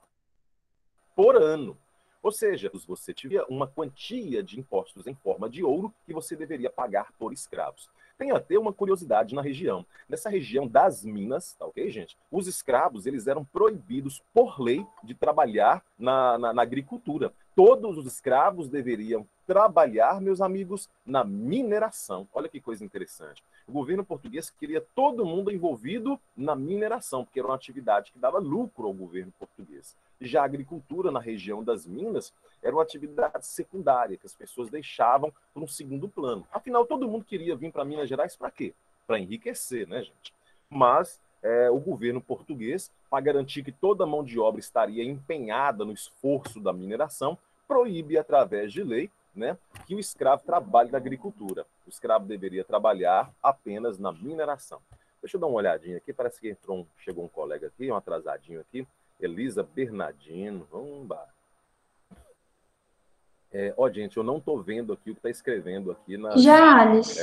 por ano. Ou seja, você tinha uma quantia de impostos em forma de ouro que você deveria pagar por escravos. Tem até uma curiosidade na região. Nessa região das Minas, tá ok, gente? Os escravos, eles eram proibidos por lei de trabalhar na agricultura. Todos os escravos deveriam trabalhar, meus amigos, na mineração. Olha que coisa interessante. O governo português queria todo mundo envolvido na mineração, porque era uma atividade que dava lucro ao governo português. Já a agricultura na região das Minas era uma atividade secundária, que as pessoas deixavam por um segundo plano. Afinal, todo mundo queria vir para Minas Gerais para quê? Para enriquecer, né, gente? Mas o governo português, para garantir que toda a mão de obra estaria empenhada no esforço da mineração, proíbe, através de lei, né, que o escravo trabalhe na agricultura. O escravo deveria trabalhar apenas na mineração. Deixa eu dar uma olhadinha aqui, parece que chegou um colega aqui, um atrasadinho aqui, Elisa Bernardino. Vamos lá. Gente, eu não estou vendo aqui o que está escrevendo aqui na. Jales,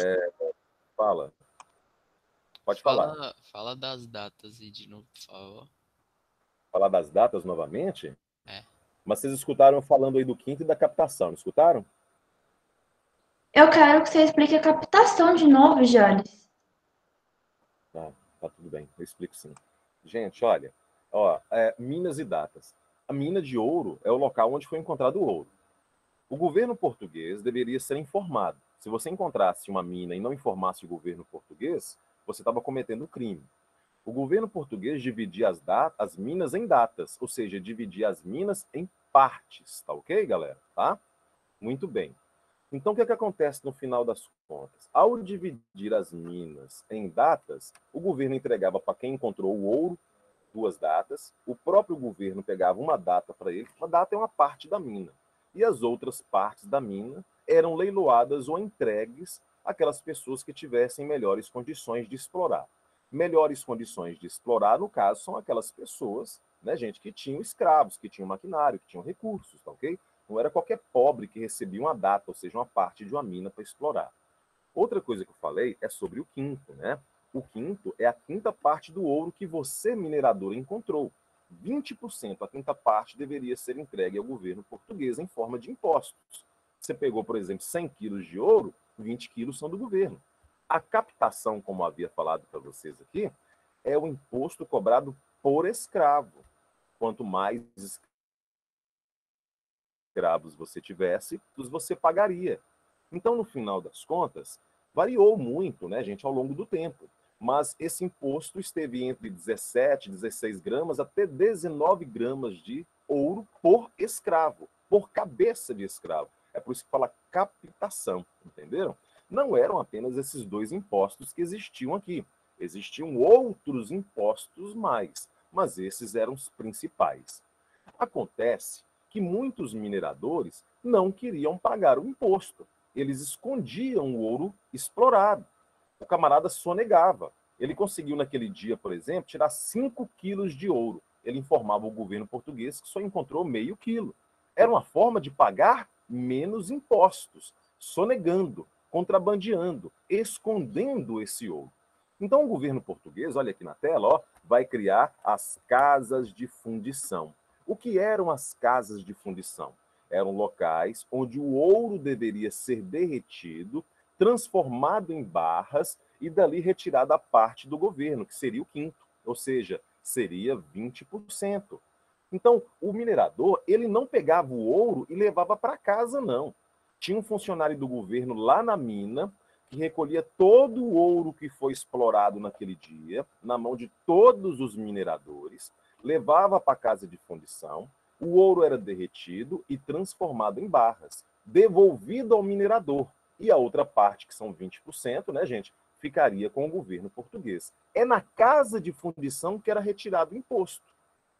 Fala. Pode falar. Fala das datas aí de novo, por favor. Falar das datas novamente? É. Mas vocês escutaram falando aí do quinto e da captação, não escutaram? eu quero que você explique a captação de novo, Jales. Tá tudo bem, eu explico sim. Gente, olha, minas e datas. A mina de ouro é o local onde foi encontrado o ouro. O governo português deveria ser informado. Se você encontrasse uma mina e não informasse o governo português, você estava cometendo crime. O governo português dividia as minas em datas, ou seja, dividia as minas em partes, tá ok, galera? Tá? Muito bem. Então, o que acontece no final das contas? Ao dividir as minas em datas, o governo entregava para quem encontrou o ouro 2 datas, o próprio governo pegava uma data para ele, uma data é uma parte da mina, e as outras partes da mina eram leiloadas ou entregues àquelas pessoas que tivessem melhores condições de explorar. Melhores condições de explorar, no caso, são aquelas pessoas, né, gente, que tinham escravos, que tinham maquinário, que tinham recursos, tá ok? Não era qualquer pobre que recebia uma data, ou seja, uma parte de uma mina para explorar. Outra coisa que eu falei é sobre o quinto, né? O quinto é a quinta parte do ouro que você, minerador, encontrou. 20%, a quinta parte, deveria ser entregue ao governo português em forma de impostos. Você pegou, por exemplo, 100 quilos de ouro, 20 quilos são do governo. A captação, como havia falado para vocês aqui, é o imposto cobrado por escravo. Quanto mais escravos você tivesse, você pagaria. Então, no final das contas, variou muito, né, gente, ao longo do tempo. Mas esse imposto esteve entre 17, 16 gramas até 19 gramas de ouro por escravo, por cabeça de escravo. É por isso que fala captação, entenderam? Não eram apenas esses dois impostos que existiam aqui. Existiam outros impostos mais, mas esses eram os principais. Acontece que muitos mineradores não queriam pagar o imposto. Eles escondiam o ouro explorado. O camarada sonegava. Ele conseguiu naquele dia, por exemplo, tirar 5 quilos de ouro. Ele informava o governo português que só encontrou meio quilo. Era uma forma de pagar menos impostos, sonegando, contrabandeando, escondendo esse ouro. Então o governo português, olha aqui na tela, ó, vai criar as casas de fundição. O que eram as casas de fundição? Eram locais onde o ouro deveria ser derretido, transformado em barras e dali retirada a parte do governo, que seria o quinto, ou seja, seria 20%. Então, o minerador, ele não pegava o ouro e levava para casa, não. Tinha um funcionário do governo lá na mina que recolhia todo o ouro que foi explorado naquele dia, na mão de todos os mineradores, levava para a casa de fundição, o ouro era derretido e transformado em barras, devolvido ao minerador. E a outra parte, que são 20%, né, gente, ficaria com o governo português. É na casa de fundição que era retirado o imposto.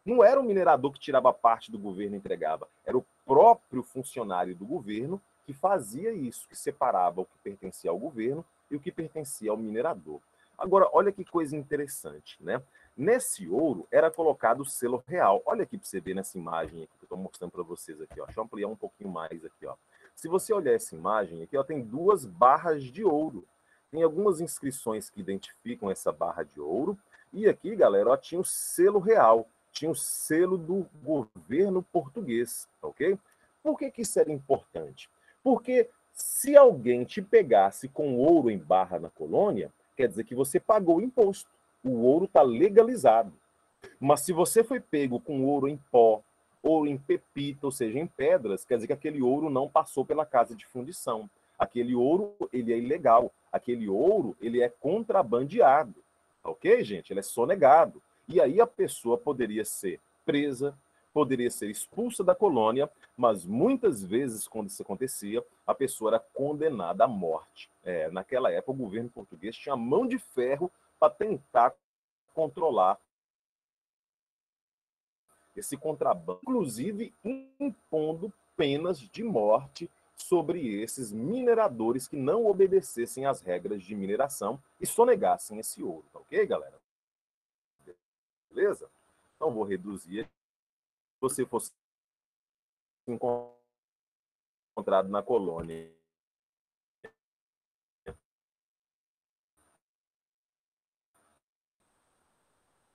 Não era o minerador que tirava parte do governo e entregava, era o próprio funcionário do governo que fazia isso, que separava o que pertencia ao governo e o que pertencia ao minerador. Agora, olha que coisa interessante, né? Nesse ouro era colocado o selo real. Olha aqui para você ver nessa imagem aqui que eu estou mostrando para vocês aqui, ó. Deixa eu ampliar um pouquinho mais aqui, ó. Se você olhar essa imagem aqui, ó, tem 2 barras de ouro. Tem algumas inscrições que identificam essa barra de ouro. E aqui, galera, ó, tinha o selo real, tinha o selo do governo português, ok? Por que isso era importante? Porque se alguém te pegasse com ouro em barra na colônia, quer dizer que você pagou o imposto. O ouro está legalizado. Mas se você foi pego com ouro em pó, ouro em pepita, ou seja, em pedras, quer dizer que aquele ouro não passou pela casa de fundição. Aquele ouro, ele é ilegal. Aquele ouro, ele é contrabandeado. Ok, gente? Ele é sonegado. E aí a pessoa poderia ser presa, poderia ser expulsa da colônia, mas muitas vezes, quando isso acontecia, a pessoa era condenada à morte. Naquela época, o governo português tinha mão de ferro para tentar controlar esse contrabando, inclusive impondo penas de morte sobre esses mineradores que não obedecessem às regras de mineração e sonegassem esse ouro, tá ok, galera? Beleza? Então vou reduzir. Se você fosse encontrado na colônia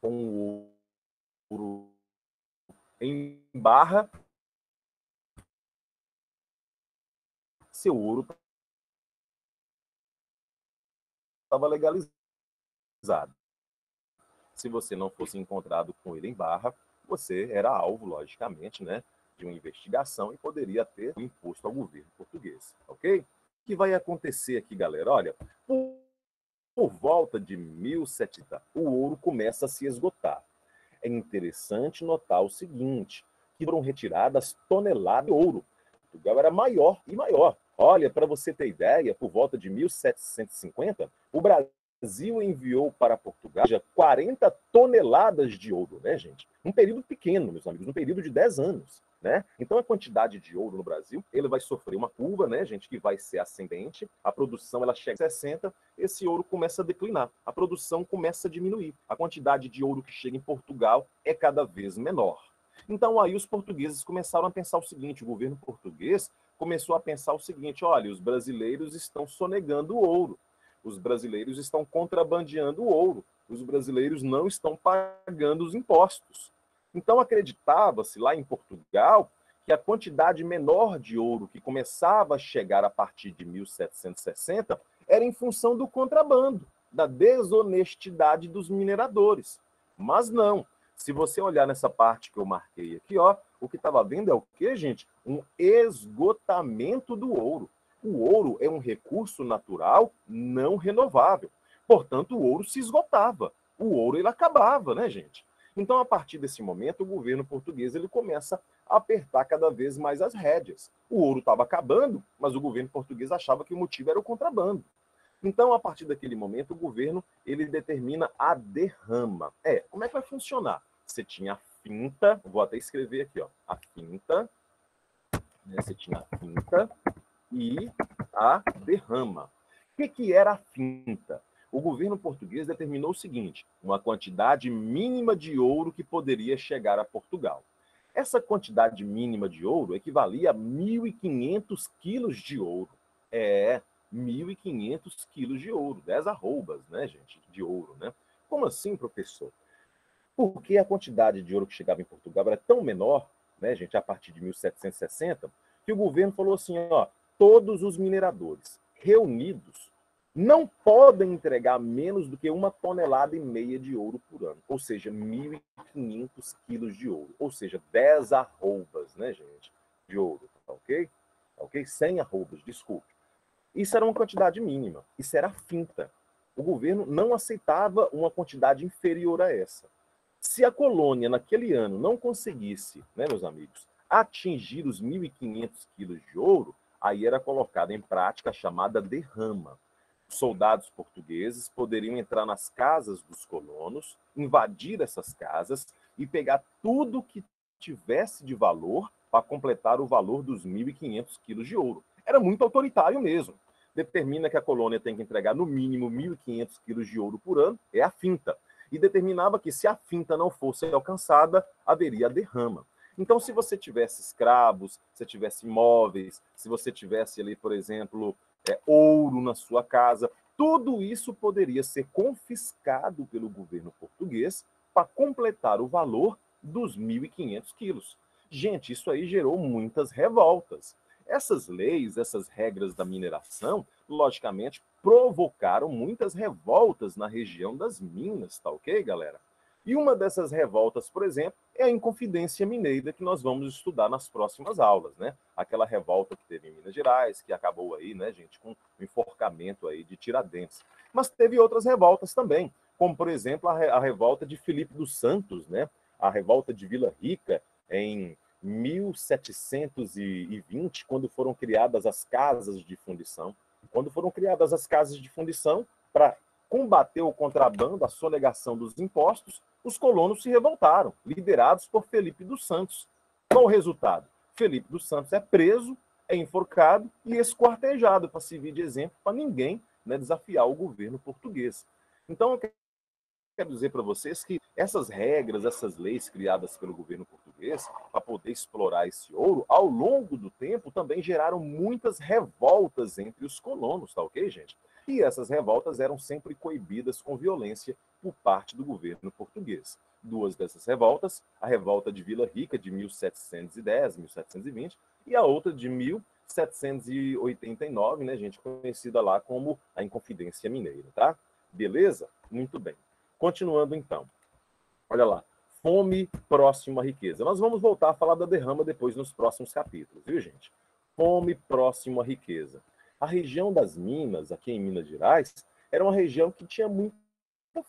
com ouro em barra, seu ouro estava legalizado. Se você não fosse encontrado com ele em barra, você era alvo, logicamente, né, de uma investigação e poderia ter um imposto ao governo português, ok? O que vai acontecer aqui, galera? Olha, por volta de 1700, o ouro começa a se esgotar. É interessante notar o seguinte, que foram retiradas toneladas de ouro. Portugal era maior e maior. Olha, para você ter ideia, por volta de 1750, o Brasil enviou para Portugal 40 toneladas de ouro, né, gente? Um período pequeno, meus amigos, um período de 10 anos, né? Então a quantidade de ouro no Brasil, ele vai sofrer uma curva, né, gente, que vai ser ascendente. A produção, ela chega a 60, esse ouro começa a declinar. A produção começa a diminuir. A quantidade de ouro que chega em Portugal é cada vez menor. Então aí os portugueses começaram a pensar o seguinte, o governo português começou a pensar o seguinte, olha, os brasileiros estão sonegando o ouro. Os brasileiros estão contrabandeando o ouro. Os brasileiros não estão pagando os impostos. Então, acreditava-se lá em Portugal que a quantidade menor de ouro que começava a chegar a partir de 1760 era em função do contrabando, da desonestidade dos mineradores. Mas não. Se você olhar nessa parte que eu marquei aqui, ó, o que estava vendo é o quê, gente? Um esgotamento do ouro. O ouro é um recurso natural não renovável. Portanto, o ouro se esgotava. O ouro, ele acabava, né, gente? Então, a partir desse momento, o governo português ele começa a apertar cada vez mais as rédeas. O ouro estava acabando, mas o governo português achava que o motivo era o contrabando. Então, a partir daquele momento, o governo ele determina a derrama. Como é que vai funcionar? Você tinha a finta, vou até escrever aqui, ó, a finta, né? Você tinha a finta e a derrama. O que era a finta? O governo português determinou o seguinte: uma quantidade mínima de ouro que poderia chegar a Portugal. Essa quantidade mínima de ouro equivalia a 1.500 quilos de ouro. 1.500 quilos de ouro, 10 arrobas, né, gente, de ouro, né? Como assim, professor? Porque a quantidade de ouro que chegava em Portugal era tão menor, né, gente, a partir de 1760, que o governo falou assim, ó, todos os mineradores reunidos não podem entregar menos do que 1,5 tonelada de ouro por ano, ou seja, 1.500 quilos de ouro, ou seja, 10 arrobas, né, gente, de ouro, tá ok? Tá ok? 100 arrobas, desculpe. Isso era uma quantidade mínima, isso era finta. O governo não aceitava uma quantidade inferior a essa. Se a colônia, naquele ano, não conseguisse, né, meus amigos, atingir os 1.500 quilos de ouro, aí era colocada em prática a chamada derrama. Soldados portugueses poderiam entrar nas casas dos colonos, invadir essas casas e pegar tudo que tivesse de valor para completar o valor dos 1.500 quilos de ouro. Era muito autoritário mesmo. Determina que a colônia tem que entregar no mínimo 1.500 quilos de ouro por ano, é a finta. E determinava que se a finta não fosse alcançada, haveria a derrama. Então, se você tivesse escravos, se tivesse imóveis, se você tivesse ali, por exemplo, ouro na sua casa, tudo isso poderia ser confiscado pelo governo português para completar o valor dos 1.500 quilos. Gente, isso aí gerou muitas revoltas. Essas leis, essas regras da mineração, logicamente, provocaram muitas revoltas na região das Minas, tá ok, galera? E uma dessas revoltas, por exemplo, é a Inconfidência Mineira, que nós vamos estudar nas próximas aulas, né? Aquela revolta que teve em Minas Gerais, que acabou aí, né, gente, com o enforcamento aí de Tiradentes. Mas teve outras revoltas também, como, por exemplo, a revolta de Filipe dos Santos, né? A revolta de Vila Rica, em 1720, quando foram criadas as casas de fundição. Quando foram criadas as casas de fundição, para combater o contrabando, a sonegação dos impostos, os colonos se revoltaram, liderados por Felipe dos Santos. Qual o resultado? Felipe dos Santos é preso, é enforcado e esquartejado, para servir de exemplo para ninguém, né, desafiar o governo português. Então, eu quero dizer para vocês que essas regras, essas leis criadas pelo governo português para poder explorar esse ouro, ao longo do tempo também geraram muitas revoltas entre os colonos, tá ok, gente? E essas revoltas eram sempre coibidas com violência por parte do governo português. Duas dessas revoltas, a revolta de Vila Rica de 1710, 1720, e a outra de 1789, né, gente, conhecida lá como a Inconfidência Mineira, tá? Beleza? Muito bem. Continuando então. Olha lá. Fome próximo à riqueza. Nós vamos voltar a falar da derrama depois nos próximos capítulos, viu, gente? Fome próximo à riqueza. A região das Minas, aqui em Minas Gerais, era uma região que tinha muita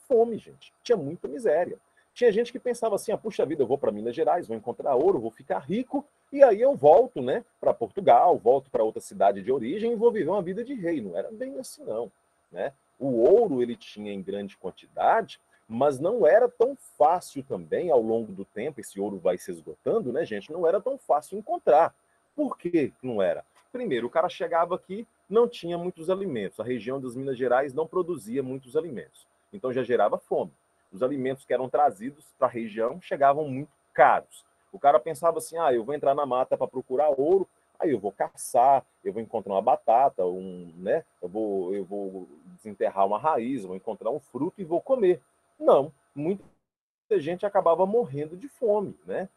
fome, gente. Tinha muita miséria. Tinha gente que pensava assim, puxa vida, eu vou para Minas Gerais, vou encontrar ouro, vou ficar rico, e aí eu volto, né, para Portugal, volto para outra cidade de origem e vou viver uma vida de rei. Não era bem assim, não, né? O ouro ele tinha em grande quantidade, mas não era tão fácil também, ao longo do tempo, esse ouro vai se esgotando, né, gente? Não era tão fácil encontrar. Por que não era? Primeiro, o cara chegava aqui, não tinha muitos alimentos. A região das Minas Gerais não produzia muitos alimentos. Então já gerava fome. Os alimentos que eram trazidos para a região chegavam muito caros. O cara pensava assim, eu vou entrar na mata para procurar ouro, aí eu vou caçar, eu vou encontrar uma batata, né? Eu vou desenterrar uma raiz, vou encontrar um fruto e vou comer. Não, muita gente acabava morrendo de fome, né?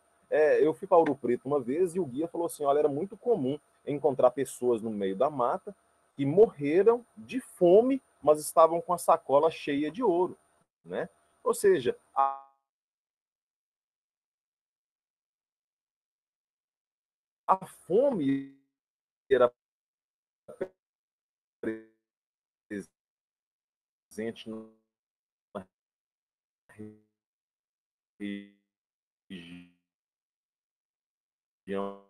Eu fui para Ouro Preto uma vez e o guia falou assim, olha, era muito comum encontrar pessoas no meio da mata que morreram de fome, mas estavam com a sacola cheia de ouro, né? Ou seja, a fome era presente na região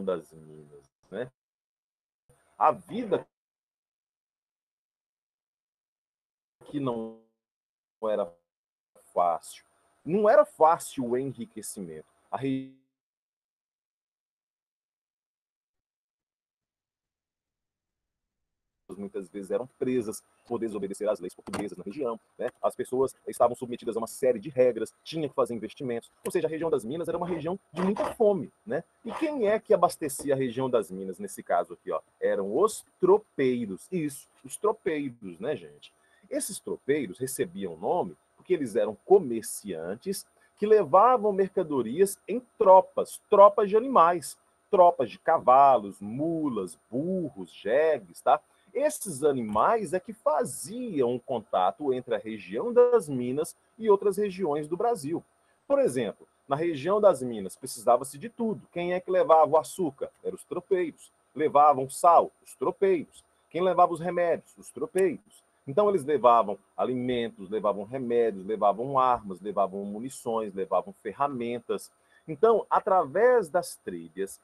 das Minas, né? A vida que não era fácil. Não era fácil o enriquecimento. A muitas vezes eram presas por desobedecer às leis portuguesas na região, né? As pessoas estavam submetidas a uma série de regras, tinha que fazer investimentos, ou seja, a região das Minas era uma região de muita fome, né? E quem é que abastecia a região das Minas nesse caso aqui, ó? Eram os tropeiros, isso, os tropeiros, né, gente? Esses tropeiros recebiam nome porque eles eram comerciantes que levavam mercadorias em tropas de animais, tropas de cavalos, mulas, burros, jegues, tá? Esses animais é que faziam um contato entre a região das Minas e outras regiões do Brasil. Por exemplo, na região das Minas precisava-se de tudo. Quem é que levava o açúcar? Eram os tropeiros. Levavam sal? Os tropeiros. Quem levava os remédios? Os tropeiros. Então eles levavam alimentos, levavam remédios, levavam armas, levavam munições, levavam ferramentas. Então, através das trilhas,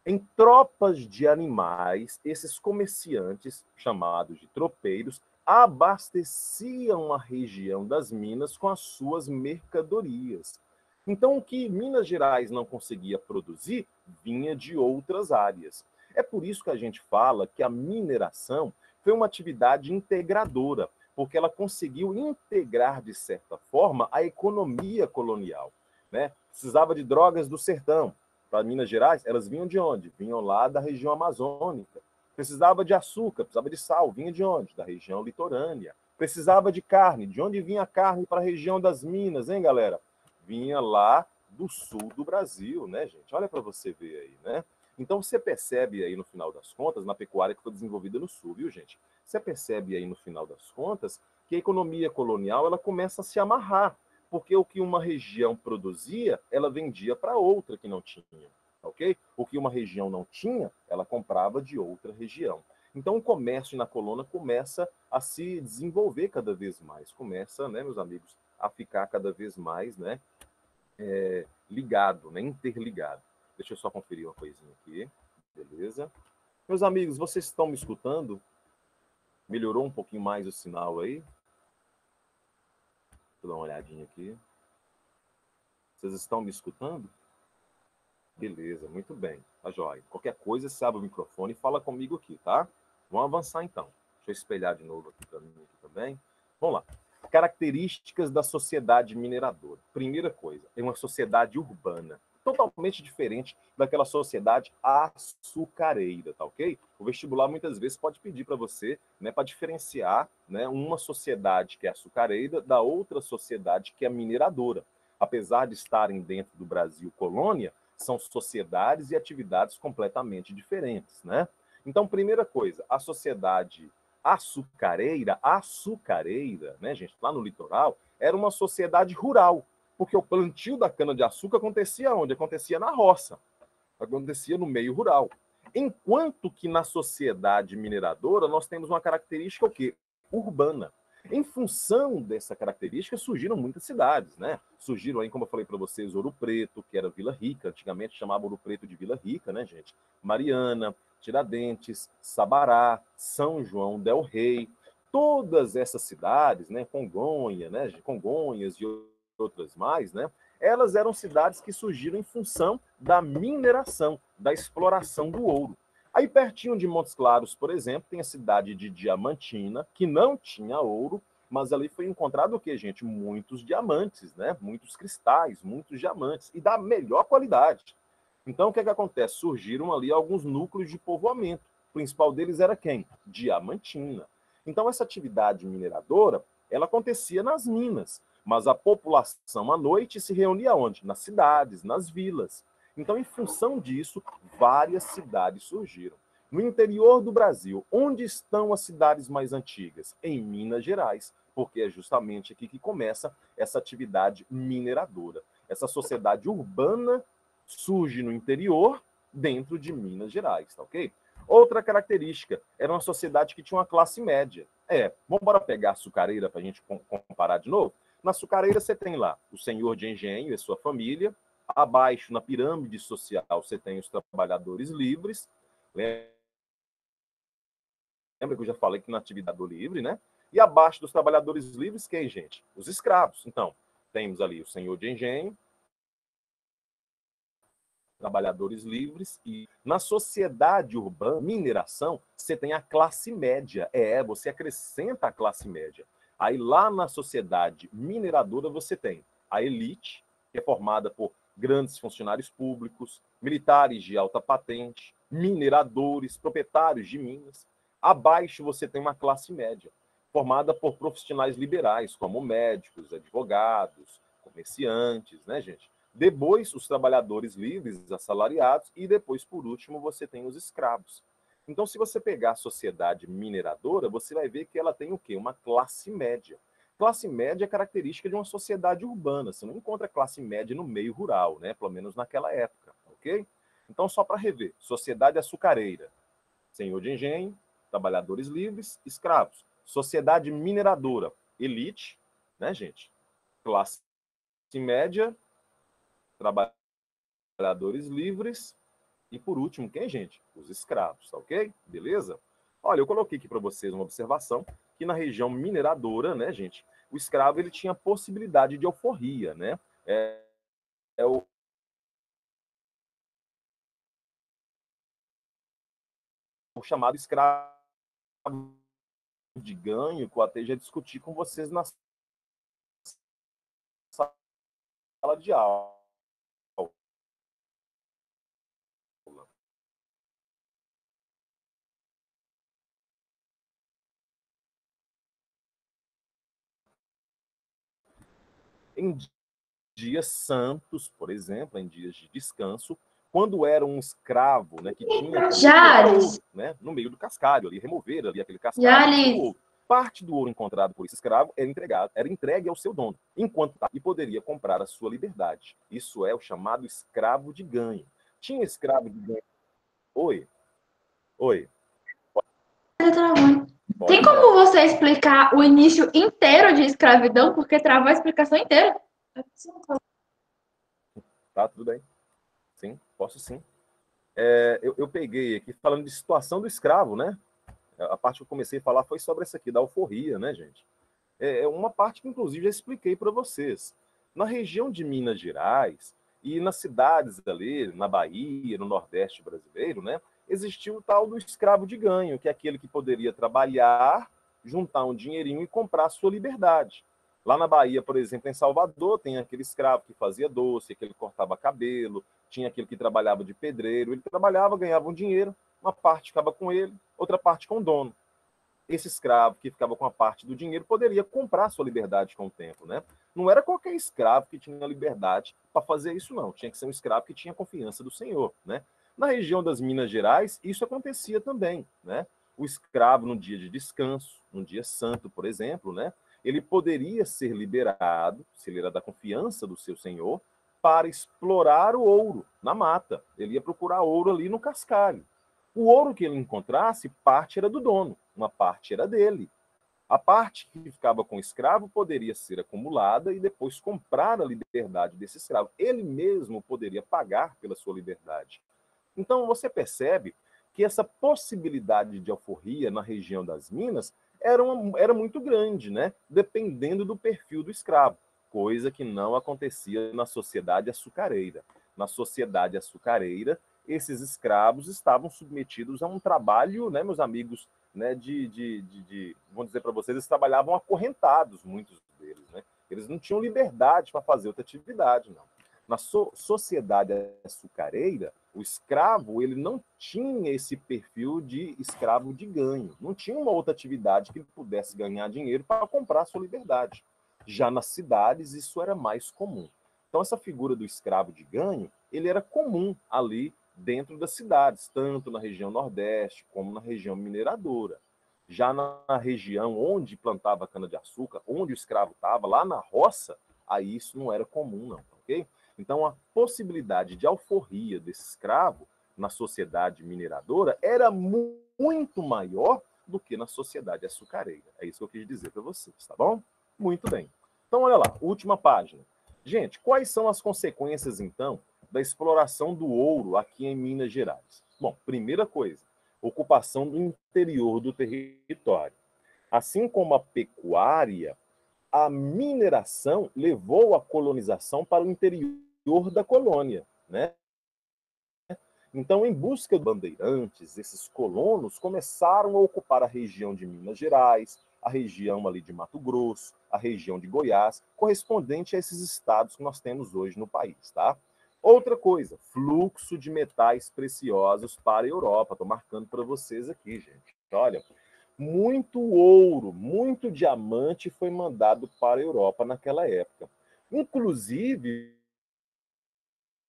em tropas de animais, esses comerciantes, chamados de tropeiros, abasteciam a região das Minas com as suas mercadorias. Então, o que Minas Gerais não conseguia produzir, vinha de outras áreas. É por isso que a gente fala que a mineração foi uma atividade integradora, porque ela conseguiu integrar, de certa forma, a economia colonial, né? Precisava de drogas do sertão. Para Minas Gerais, elas vinham de onde? Vinham lá da região amazônica. Precisava de açúcar, precisava de sal, vinha de onde? Da região litorânea. Precisava de carne, de onde vinha a carne para a região das Minas, hein, galera? Vinha lá do sul do Brasil, né, gente? Olha para você ver aí, né? Então você percebe aí no final das contas, na pecuária que foi desenvolvida no sul, viu, gente? Você percebe aí no final das contas que a economia colonial ela começa a se amarrar, porque o que uma região produzia, ela vendia para outra que não tinha, ok? O que uma região não tinha, ela comprava de outra região. Então o comércio na colônia começa a se desenvolver cada vez mais, começa, né, meus amigos, a ficar cada vez mais, né, ligado, né, interligado. Deixa eu só conferir uma coisinha aqui, beleza? Meus amigos, vocês estão me escutando? Melhorou um pouquinho mais o sinal aí? Vou dar uma olhadinha aqui. Vocês estão me escutando? Beleza, muito bem. Tá jóia. Qualquer coisa, você abre o microfone e fala comigo aqui, tá? Vamos avançar então. Deixa eu espelhar de novo aqui para mim aqui também. Vamos lá. Características da sociedade mineradora. Primeira coisa, é uma sociedade urbana, totalmente diferente daquela sociedade açucareira, tá ok? O vestibular muitas vezes pode pedir para você, né, para diferenciar, né, uma sociedade que é açucareira da outra sociedade que é mineradora. Apesar de estarem dentro do Brasil colônia, são sociedades e atividades completamente diferentes, né? Então, primeira coisa, a sociedade açucareira, né, gente, lá no litoral, era uma sociedade rural, porque o plantio da cana-de-açúcar acontecia onde? Acontecia na roça, acontecia no meio rural. Enquanto que na sociedade mineradora nós temos uma característica o quê? Urbana. Em função dessa característica surgiram muitas cidades, né? Surgiram aí, como eu falei para vocês, Ouro Preto, que era Vila Rica, antigamente chamava Ouro Preto de Vila Rica, né, gente? Mariana, Tiradentes, Sabará, São João del Rei, todas essas cidades, né, Congonha, né, Congonhas e outras mais, né, elas eram cidades que surgiram em função da mineração, da exploração do ouro. Aí pertinho de Montes Claros, por exemplo, tem a cidade de Diamantina, que não tinha ouro, mas ali foi encontrado o quê, gente? Muitos diamantes, né? Muitos cristais, muitos diamantes, e da melhor qualidade. Então, o que é que acontece? Surgiram ali alguns núcleos de povoamento. O principal deles era quem? Diamantina. Então, essa atividade mineradora, ela acontecia nas minas, mas a população à noite se reunia onde? Nas cidades, nas vilas. Então, em função disso, várias cidades surgiram. No interior do Brasil, onde estão as cidades mais antigas? Em Minas Gerais, porque é justamente aqui que começa essa atividade mineradora. Essa sociedade urbana surge no interior, dentro de Minas Gerais, tá ok? Outra característica, era uma sociedade que tinha uma classe média. Vamos embora pegar a açucareira para a gente comparar de novo? Na açucareira você tem lá o senhor de engenho e sua família. Abaixo, na pirâmide social, você tem os trabalhadores livres. Lembra que eu já falei que na atividade do livre, né? E abaixo dos trabalhadores livres, quem, gente? Os escravos. Então, temos ali o senhor de engenho, trabalhadores livres, e na sociedade urbana, mineração, você tem a classe média. Você acrescenta a classe média. Aí lá na sociedade mineradora você tem a elite, que é formada por grandes funcionários públicos, militares de alta patente, mineradores, proprietários de minas. Abaixo você tem uma classe média, formada por profissionais liberais, como médicos, advogados, comerciantes, né, gente? Depois, os trabalhadores livres, assalariados, e depois, por último, você tem os escravos. Então, se você pegar a sociedade mineradora, você vai ver que ela tem o quê? Uma classe média. Classe média é característica de uma sociedade urbana. Você não encontra classe média no meio rural, né? Pelo menos naquela época, ok? Então, só para rever, sociedade açucareira, senhor de engenho, trabalhadores livres, escravos. Sociedade mineradora, elite, né, gente? Classe média, trabalhadores livres e, por último, quem, gente? Os escravos, tá ok? Beleza? Olha, eu coloquei aqui para vocês uma observação que na região mineradora, né, gente, o escravo ele tinha possibilidade de alforria, né? O chamado escravo de ganho, que eu até já discuti com vocês na sala de aula. Em dias santos, por exemplo, em dias de descanso, quando era um escravo, né, que tinha Jales, né, no meio do cascalho, ali, remover ali aquele cascalho, Jales, parte do ouro encontrado por esse escravo era entregue ao seu dono, e poderia comprar a sua liberdade. Isso é o chamado escravo de ganho. Tinha escravo de ganho. Oi. tem como você explicar o início inteiro de escravidão? Porque travou a explicação inteira. Tá, tudo bem. Sim, posso sim. Eu peguei aqui falando de situação do escravo, né? A parte que eu comecei a falar foi sobre essa aqui, da alforria, né, gente? É uma parte que, inclusive, já expliquei para vocês. Na região de Minas Gerais e nas cidades ali, na Bahia, no Nordeste brasileiro, né, existiu o tal do escravo de ganho, que é aquele que poderia trabalhar, juntar um dinheirinho e comprar a sua liberdade. Lá na Bahia, por exemplo, em Salvador, tem aquele escravo que fazia doce, aquele que cortava cabelo, tinha aquele que trabalhava de pedreiro. Ele trabalhava, ganhava um dinheiro, uma parte ficava com ele, outra parte com o dono. Esse escravo que ficava com a parte do dinheiro poderia comprar sua liberdade com o tempo, né? Não era qualquer escravo que tinha liberdade para fazer isso, não. Tinha que ser um escravo que tinha confiança do senhor, né? Na região das Minas Gerais, isso acontecia também, né? O escravo, no dia de descanso, num dia santo, por exemplo, né? Ele poderia ser liberado, se ele era da confiança do seu senhor, para explorar o ouro na mata. Ele ia procurar ouro ali no cascalho. O ouro que ele encontrasse, parte era do dono, uma parte era dele. A parte que ficava com o escravo poderia ser acumulada e depois comprar a liberdade desse escravo. Ele mesmo poderia pagar pela sua liberdade. Então, você percebe que essa possibilidade de alforria na região das Minas era muito grande, né? Dependendo do perfil do escravo, coisa que não acontecia na sociedade açucareira. Na sociedade açucareira, esses escravos estavam submetidos a um trabalho, né, meus amigos, né, vamos dizer para vocês, eles trabalhavam acorrentados, muitos deles, né? Eles não tinham liberdade para fazer outra atividade, não. Na sociedade açucareira, o escravo ele não tinha esse perfil de escravo de ganho, não tinha uma outra atividade que ele pudesse ganhar dinheiro para comprar a sua liberdade. Já nas cidades, isso era mais comum. Então, essa figura do escravo de ganho, ele era comum ali dentro das cidades, tanto na região Nordeste como na região mineradora. Já na região onde plantava cana-de-açúcar, onde o escravo estava, lá na roça, aí isso não era comum, não, ok? Então, a possibilidade de alforria desse escravo na sociedade mineradora era muito maior do que na sociedade açucareira. É isso que eu quis dizer para vocês, tá bom? Muito bem. Então, olha lá, última página. Gente, quais são as consequências, então, da exploração do ouro aqui em Minas Gerais? Bom, primeira coisa, ocupação do interior do território. Assim como a pecuária, a mineração levou a colonização para o interior da colônia, né? Então, em busca de bandeirantes, esses colonos começaram a ocupar a região de Minas Gerais, a região ali de Mato Grosso, a região de Goiás, correspondente a esses estados que nós temos hoje no país, tá? Outra coisa, fluxo de metais preciosos para a Europa. Estou marcando para vocês aqui, gente. Olha, muito ouro, muito diamante foi mandado para a Europa naquela época. Inclusive,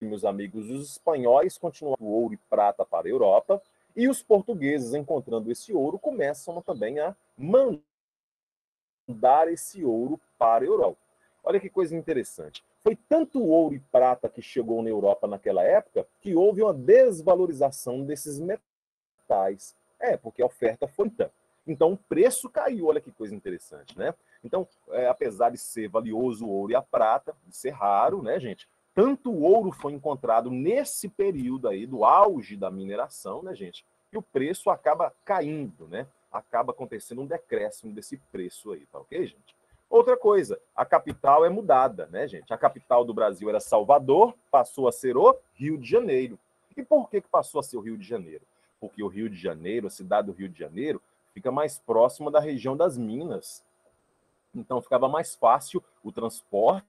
meus amigos, os espanhóis continuam ouro e prata para a Europa, e os portugueses, encontrando esse ouro, começam também a mandar esse ouro para a Europa. Olha que coisa interessante. Foi tanto ouro e prata que chegou na Europa naquela época que houve uma desvalorização desses metais. Porque a oferta foi tanta. Então o preço caiu. Olha que coisa interessante, né? Então, apesar de ser valioso o ouro e a prata, de ser raro, né, gente? Tanto ouro foi encontrado nesse período aí do auge da mineração, né, gente? E o preço acaba caindo, né? Acaba acontecendo um decréscimo desse preço aí, tá ok, gente? Outra coisa, a capital é mudada, né, gente? A capital do Brasil era Salvador, passou a ser o Rio de Janeiro. E por que passou a ser o Rio de Janeiro? Porque o Rio de Janeiro, a cidade do Rio de Janeiro, fica mais próxima da região das Minas. Então ficava mais fácil o transporte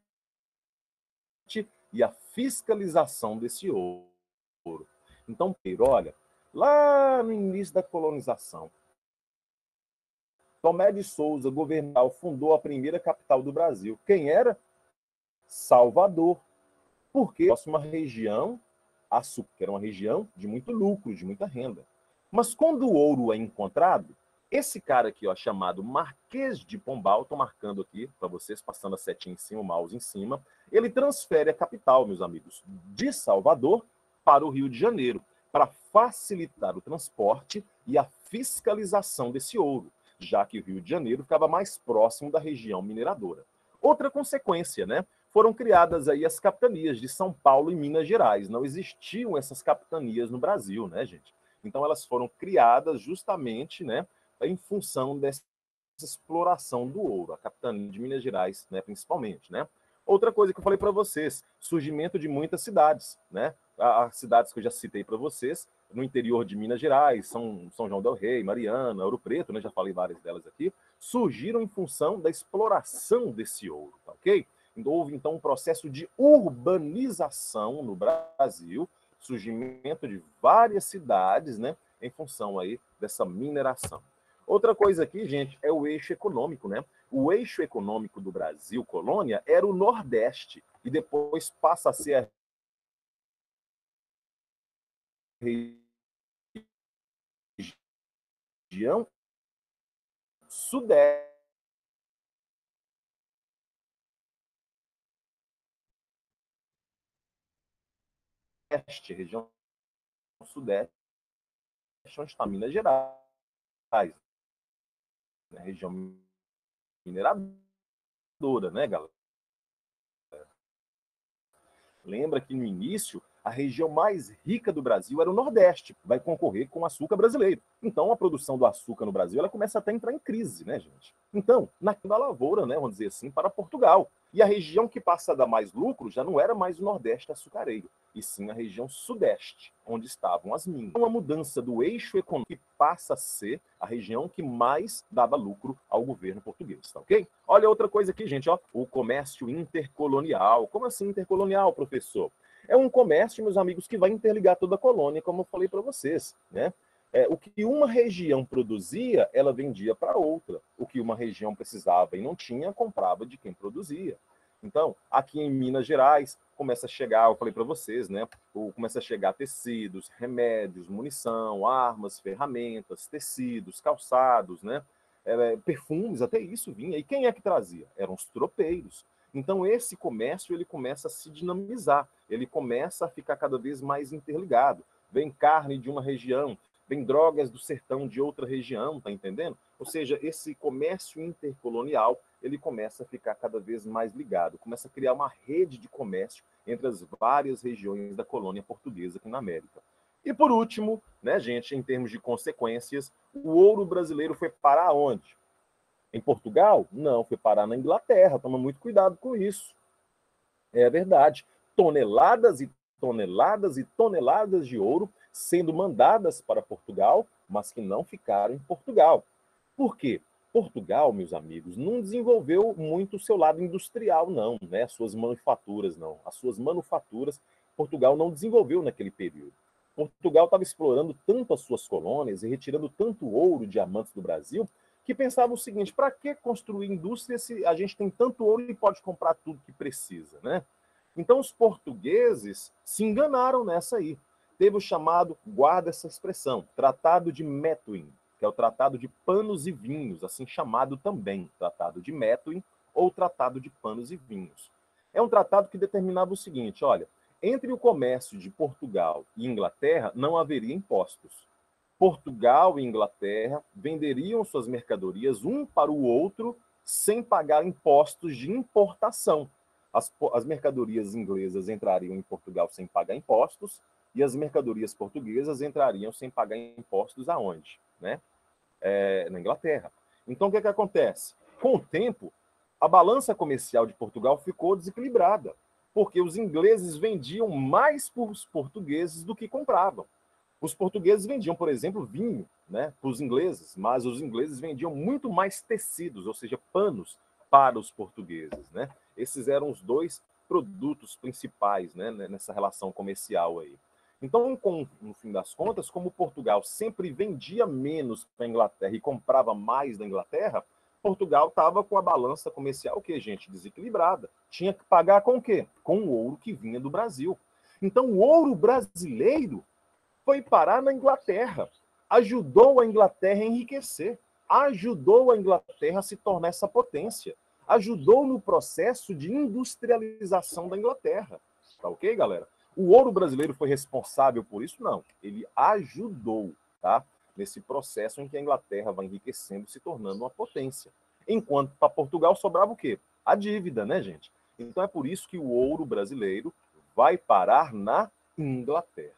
e a fiscalização desse ouro. Então, olha, lá no início da colonização, Tomé de Souza, governador, fundou a primeira capital do Brasil. Quem era? Salvador. Porque a próxima região, açúcar, era uma região de muito lucro, de muita renda. Mas quando o ouro é encontrado, esse cara aqui, ó, chamado Marquês de Pombal, estou marcando aqui para vocês, passando a setinha em cima, o mouse em cima, ele transfere a capital, meus amigos, de Salvador para o Rio de Janeiro, para facilitar o transporte e a fiscalização desse ouro, já que o Rio de Janeiro ficava mais próximo da região mineradora. Outra consequência, né? Foram criadas aí as capitanias de São Paulo e Minas Gerais. Não existiam essas capitanias no Brasil, né, gente? Então elas foram criadas justamente, né, em função dessa exploração do ouro, a capitania de Minas Gerais, né, principalmente, né? Outra coisa que eu falei para vocês, surgimento de muitas cidades, né? As cidades que eu já citei para vocês, no interior de Minas Gerais, São João del Rei, Mariana, Ouro Preto, né? Já falei várias delas aqui, surgiram em função da exploração desse ouro, tá ok? Houve, então, um processo de urbanização no Brasil, surgimento de várias cidades, né? Em função aí dessa mineração. Outra coisa aqui, gente, é o eixo econômico, né? O eixo econômico do Brasil, colônia, era o Nordeste, e depois passa a ser a região Sudeste. Região Sudeste, onde está Minas Gerais, né? Região mineradora, né, galera? Lembra que no início a região mais rica do Brasil era o Nordeste, vai concorrer com o açúcar brasileiro. Então a produção do açúcar no Brasil ela começa até a entrar em crise, né, gente? Então, na lavoura, né, vamos dizer assim, para Portugal. E a região que passa a dar mais lucro já não era mais o Nordeste açucareiro, e sim a região Sudeste, onde estavam as minas. Uma mudança do eixo econômico que passa a ser a região que mais dava lucro ao governo português, tá ok? Olha outra coisa aqui, gente, ó, o comércio intercolonial. Como assim intercolonial, professor? É um comércio, meus amigos, que vai interligar toda a colônia, como eu falei para vocês, né? O que uma região produzia, ela vendia para outra. O que uma região precisava e não tinha, comprava de quem produzia. Então, aqui em Minas Gerais, começa a chegar, eu falei para vocês, né? Começa a chegar tecidos, remédios, munição, armas, ferramentas, tecidos, calçados, né? Perfumes, até isso vinha. E quem é que trazia? Eram os tropeiros. Então, esse comércio ele começa a se dinamizar, ele começa a ficar cada vez mais interligado. Vem carne de uma região, vem drogas do sertão de outra região, tá entendendo? Ou seja, esse comércio intercolonial ele começa a ficar cada vez mais ligado, começa a criar uma rede de comércio entre as várias regiões da colônia portuguesa aqui na América. E por último, né, gente, em termos de consequências, o ouro brasileiro foi parar onde? Em Portugal? Não, foi parar na Inglaterra. Toma muito cuidado com isso. É verdade. Toneladas e toneladas e toneladas de ouro sendo mandadas para Portugal, mas que não ficaram em Portugal. Por quê? Portugal, meus amigos, não desenvolveu muito o seu lado industrial, não, né? As suas manufaturas, não. As suas manufaturas, Portugal não desenvolveu naquele período. Portugal estava explorando tanto as suas colônias e retirando tanto ouro, diamantes do Brasil, que pensava o seguinte: para que construir indústria se a gente tem tanto ouro e pode comprar tudo que precisa, né? Então os portugueses se enganaram nessa aí. Teve o chamado, guarda essa expressão, Tratado de Methuen, que é o Tratado de Panos e Vinhos, assim chamado também, Tratado de Methuen ou Tratado de Panos e Vinhos. É um tratado que determinava o seguinte: olha, entre o comércio de Portugal e Inglaterra não haveria impostos. Portugal e Inglaterra venderiam suas mercadorias um para o outro sem pagar impostos de importação. As mercadorias inglesas entrariam em Portugal sem pagar impostos e as mercadorias portuguesas entrariam sem pagar impostos aonde? Né? Na Inglaterra. Então, o que acontece? Com o tempo, a balança comercial de Portugal ficou desequilibrada, porque os ingleses vendiam mais para os portugueses do que compravam. Os portugueses vendiam, por exemplo, vinho, né, para os ingleses, mas os ingleses vendiam muito mais tecidos, ou seja, panos, para os portugueses, né? Esses eram os dois produtos principais, né, nessa relação comercial aí. Então, no fim das contas, como Portugal sempre vendia menos para a Inglaterra e comprava mais da Inglaterra, Portugal estava com a balança comercial, o quê, gente? Desequilibrada. Tinha que pagar com o quê? Com o ouro que vinha do Brasil. Então, o ouro brasileiro foi parar na Inglaterra. Ajudou a Inglaterra a enriquecer. Ajudou a Inglaterra a se tornar essa potência. Ajudou no processo de industrialização da Inglaterra. Tá ok, galera? O ouro brasileiro foi responsável por isso? Não. Ele ajudou, tá? Nesse processo em que a Inglaterra vai enriquecendo, se tornando uma potência. Enquanto para Portugal sobrava o quê? A dívida, né, gente? Então é por isso que o ouro brasileiro vai parar na Inglaterra.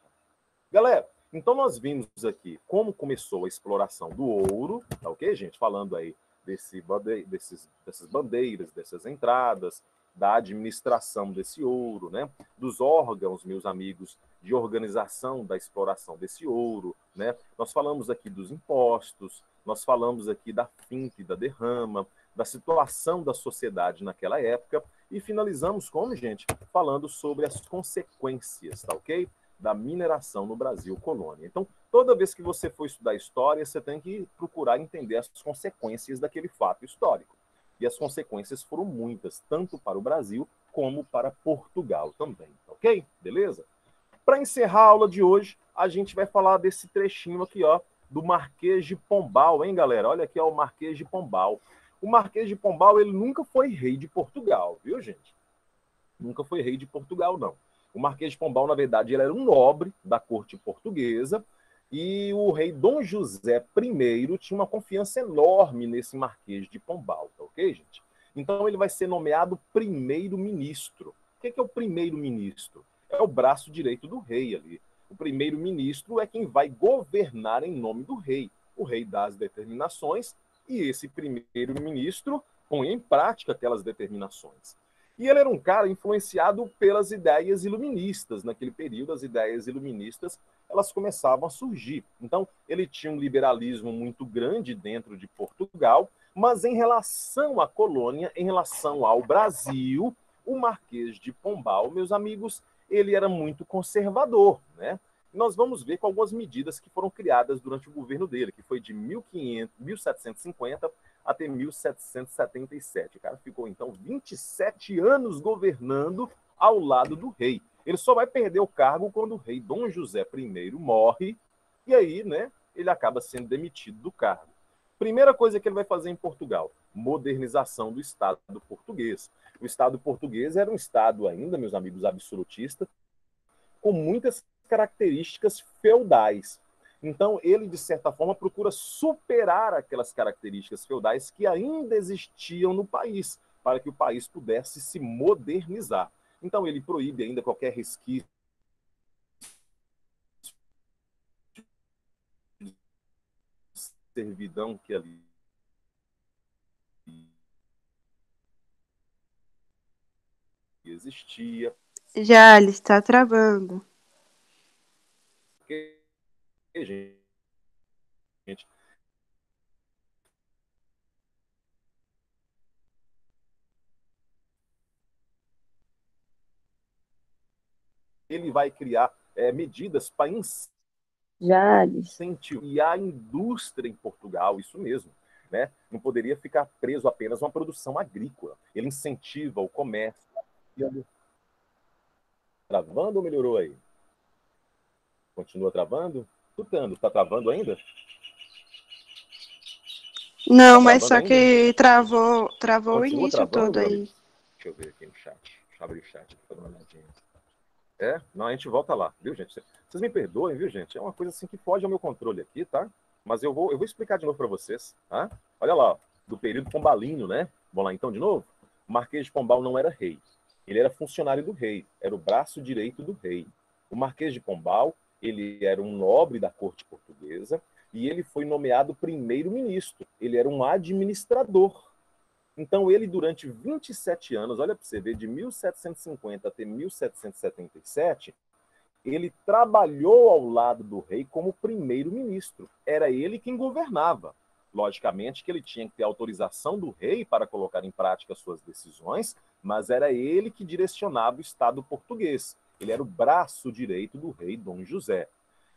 Galera, então nós vimos aqui como começou a exploração do ouro, tá ok, gente? Falando aí dessas bandeiras, dessas entradas, da administração desse ouro, né? Dos órgãos, meus amigos, de organização da exploração desse ouro, né? Nós falamos aqui dos impostos, nós falamos aqui da finca e da derrama, da situação da sociedade naquela época e finalizamos como, gente? Falando sobre as consequências, tá ok? Da mineração no Brasil colônia. Então, toda vez que você for estudar história, você tem que procurar entender as consequências daquele fato histórico. E as consequências foram muitas, tanto para o Brasil como para Portugal também, ok? Beleza? Para encerrar a aula de hoje, a gente vai falar desse trechinho aqui, ó, do Marquês de Pombal, hein, galera? Olha aqui, ó, o Marquês de Pombal. O Marquês de Pombal, ele nunca foi rei de Portugal, viu, gente? Nunca foi rei de Portugal, não. O Marquês de Pombal, na verdade, ele era um nobre da corte portuguesa e o rei Dom José I tinha uma confiança enorme nesse Marquês de Pombal, tá ok, gente? Então ele vai ser nomeado primeiro-ministro. O que é o primeiro-ministro? É o braço direito do rei ali. O primeiro-ministro é quem vai governar em nome do rei. O rei dá as determinações e esse primeiro-ministro põe em prática aquelas determinações. E ele era um cara influenciado pelas ideias iluministas. Naquele período, as ideias iluministas elas começavam a surgir. Então, ele tinha um liberalismo muito grande dentro de Portugal, mas em relação à colônia, em relação ao Brasil, o Marquês de Pombal, meus amigos, ele era muito conservador, né? Nós vamos ver com algumas medidas que foram criadas durante o governo dele, que foi de 1750 até 1777. O cara ficou, então, 27 anos governando ao lado do rei. Ele só vai perder o cargo quando o rei Dom José I morre, e aí, né, ele acaba sendo demitido do cargo. Primeira coisa que ele vai fazer em Portugal, modernização do Estado português. O Estado português era um Estado ainda, meus amigos, absolutista, com muitas características feudais. Então, ele, de certa forma, procura superar aquelas características feudais que ainda existiam no país, para que o país pudesse se modernizar. Então, ele proíbe ainda qualquer resquício de servidão que ali existia. Jales, está travando. Porque, gente, ele vai criar medidas para Jales. incentivar a indústria em Portugal, isso mesmo. Né? Não poderia ficar preso apenas a uma produção agrícola. Ele incentiva o comércio. Travando ou melhorou aí? Continua travando? Escutando, está travando ainda? Não, Tá mas travando só ainda? que travou o Continua início travando, todo meu aí. amigo? Deixa eu ver aqui no chat. Deixa eu abrir o chat aqui para dar uma olhadinha. Não, a gente volta lá, viu, gente? Vocês me perdoem, viu, gente? É uma coisa assim que foge ao meu controle aqui, tá? Mas eu vou explicar de novo para vocês, tá? Olha lá, ó, do período pombalino, né? Vamos lá então de novo? O Marquês de Pombal não era rei. Ele era funcionário do rei, era o braço direito do rei. O Marquês de Pombal, ele era um nobre da corte portuguesa e ele foi nomeado primeiro-ministro. Ele era um administrador. Então, ele, durante 27 anos, olha para você ver, de 1750 até 1777, ele trabalhou ao lado do rei como primeiro-ministro. Era ele quem governava. Logicamente que ele tinha que ter autorização do rei para colocar em prática suas decisões, mas era ele que direcionava o Estado português. Ele era o braço direito do rei Dom José.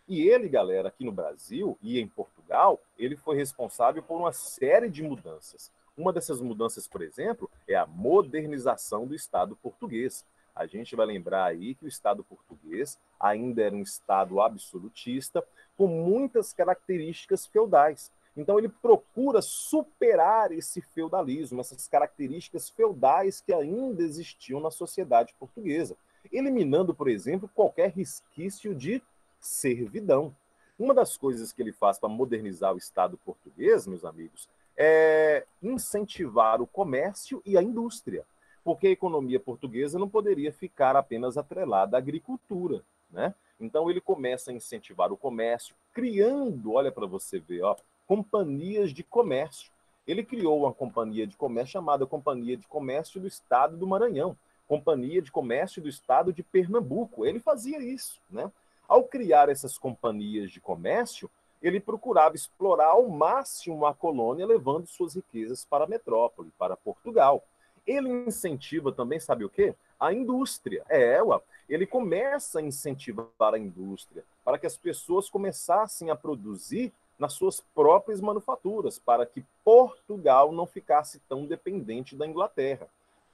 E ele, galera, aqui no Brasil e em Portugal, ele foi responsável por uma série de mudanças. Uma dessas mudanças, por exemplo, é a modernização do Estado português. A gente vai lembrar aí que o Estado português ainda era um Estado absolutista, com muitas características feudais. Então ele procura superar esse feudalismo, essas características feudais que ainda existiam na sociedade portuguesa, eliminando, por exemplo, qualquer resquício de servidão. Uma das coisas que ele faz para modernizar o Estado português, meus amigos, é incentivar o comércio e a indústria, porque a economia portuguesa não poderia ficar apenas atrelada à agricultura, né? Então ele começa a incentivar o comércio, criando, olha para você ver, ó, companhias de comércio. Ele criou uma companhia de comércio chamada Companhia de Comércio do Estado do Maranhão, Companhia de Comércio do Estado de Pernambuco. Ele fazia isso, né? Ao criar essas companhias de comércio, ele procurava explorar ao máximo a colônia, levando suas riquezas para a metrópole, para Portugal. Ele incentiva também, sabe o quê? A indústria. Ele começa a incentivar a indústria para que as pessoas começassem a produzir nas suas próprias manufaturas, para que Portugal não ficasse tão dependente da Inglaterra.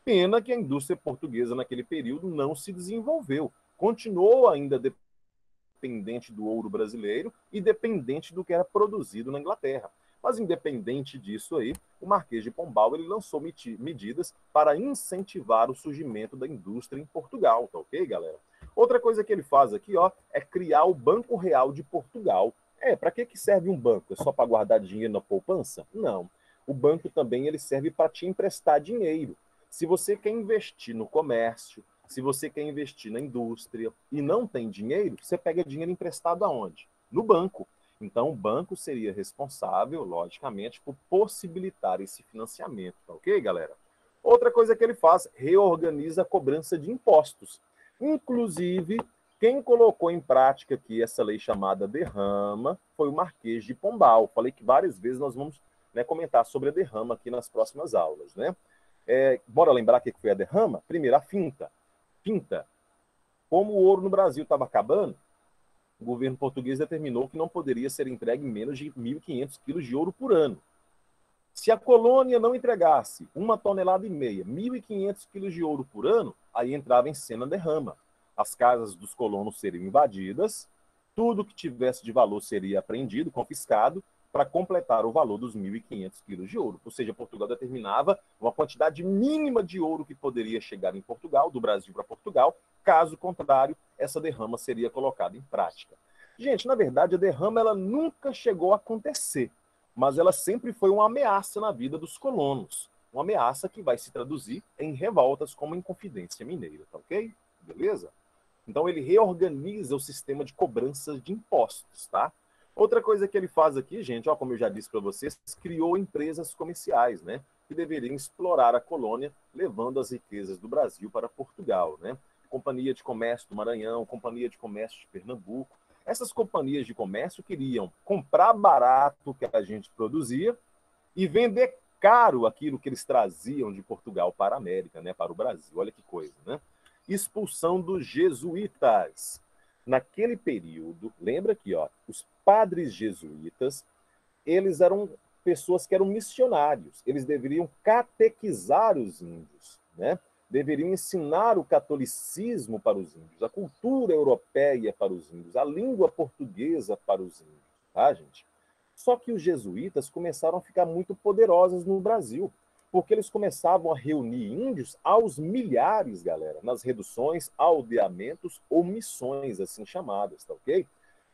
Pena que a indústria portuguesa naquele período não se desenvolveu, continuou ainda dependente do ouro brasileiro e dependente do que era produzido na Inglaterra. Mas, independente disso aí, o Marquês de Pombal ele lançou medidas para incentivar o surgimento da indústria em Portugal, tá ok, galera? Outra coisa que ele faz aqui, ó, é criar o Banco Real de Portugal. Para que serve um banco? É só para guardar dinheiro na poupança? Não. O banco também ele serve para te emprestar dinheiro. Se você quer investir no comércio, se você quer investir na indústria e não tem dinheiro, você pega dinheiro emprestado aonde? No banco. Então, o banco seria responsável, logicamente, por possibilitar esse financiamento, tá ok, galera? Outra coisa que ele faz, reorganiza a cobrança de impostos. Inclusive, quem colocou em prática aqui essa lei chamada derrama foi o Marquês de Pombal. Falei que várias vezes nós vamos comentar sobre a derrama aqui nas próximas aulas, né? Bora lembrar o que foi a derrama? Primeiro, a finta. Como o ouro no Brasil estava acabando, o governo português determinou que não poderia ser entregue menos de 1.500 quilos de ouro por ano. Se a colônia não entregasse 1,5 toneladas, 1.500 quilos de ouro por ano, aí entrava em cena a derrama. As casas dos colonos seriam invadidas, tudo que tivesse de valor seria apreendido, confiscado, para completar o valor dos 1.500 quilos de ouro. Ou seja, Portugal determinava uma quantidade mínima de ouro que poderia chegar em Portugal, do Brasil para Portugal. Caso contrário, essa derrama seria colocada em prática. Gente, na verdade, a derrama ela nunca chegou a acontecer, mas ela sempre foi uma ameaça na vida dos colonos. Uma ameaça que vai se traduzir em revoltas como a Inconfidência Mineira, tá ok? Beleza? Então ele reorganiza o sistema de cobranças de impostos, tá? Outra coisa que ele faz aqui, gente, ó, como eu já disse para vocês, criou empresas comerciais, né? Que deveriam explorar a colônia, levando as riquezas do Brasil para Portugal, né? Companhia de Comércio do Maranhão, Companhia de Comércio de Pernambuco. Essas companhias de comércio queriam comprar barato o que a gente produzia e vender caro aquilo que eles traziam de Portugal para a América, né? Para o Brasil. Olha que coisa, né? Expulsão dos jesuítas. Naquele período, lembra aqui, ó, os padres jesuítas, eles eram pessoas que eram missionários, eles deveriam catequizar os índios, né? Deveriam ensinar o catolicismo para os índios, a cultura europeia para os índios, a língua portuguesa para os índios, tá, gente? Só que os jesuítas começaram a ficar muito poderosos no Brasil, porque eles começavam a reunir índios aos milhares, galera, nas reduções, aldeamentos ou missões, assim chamadas, tá ok?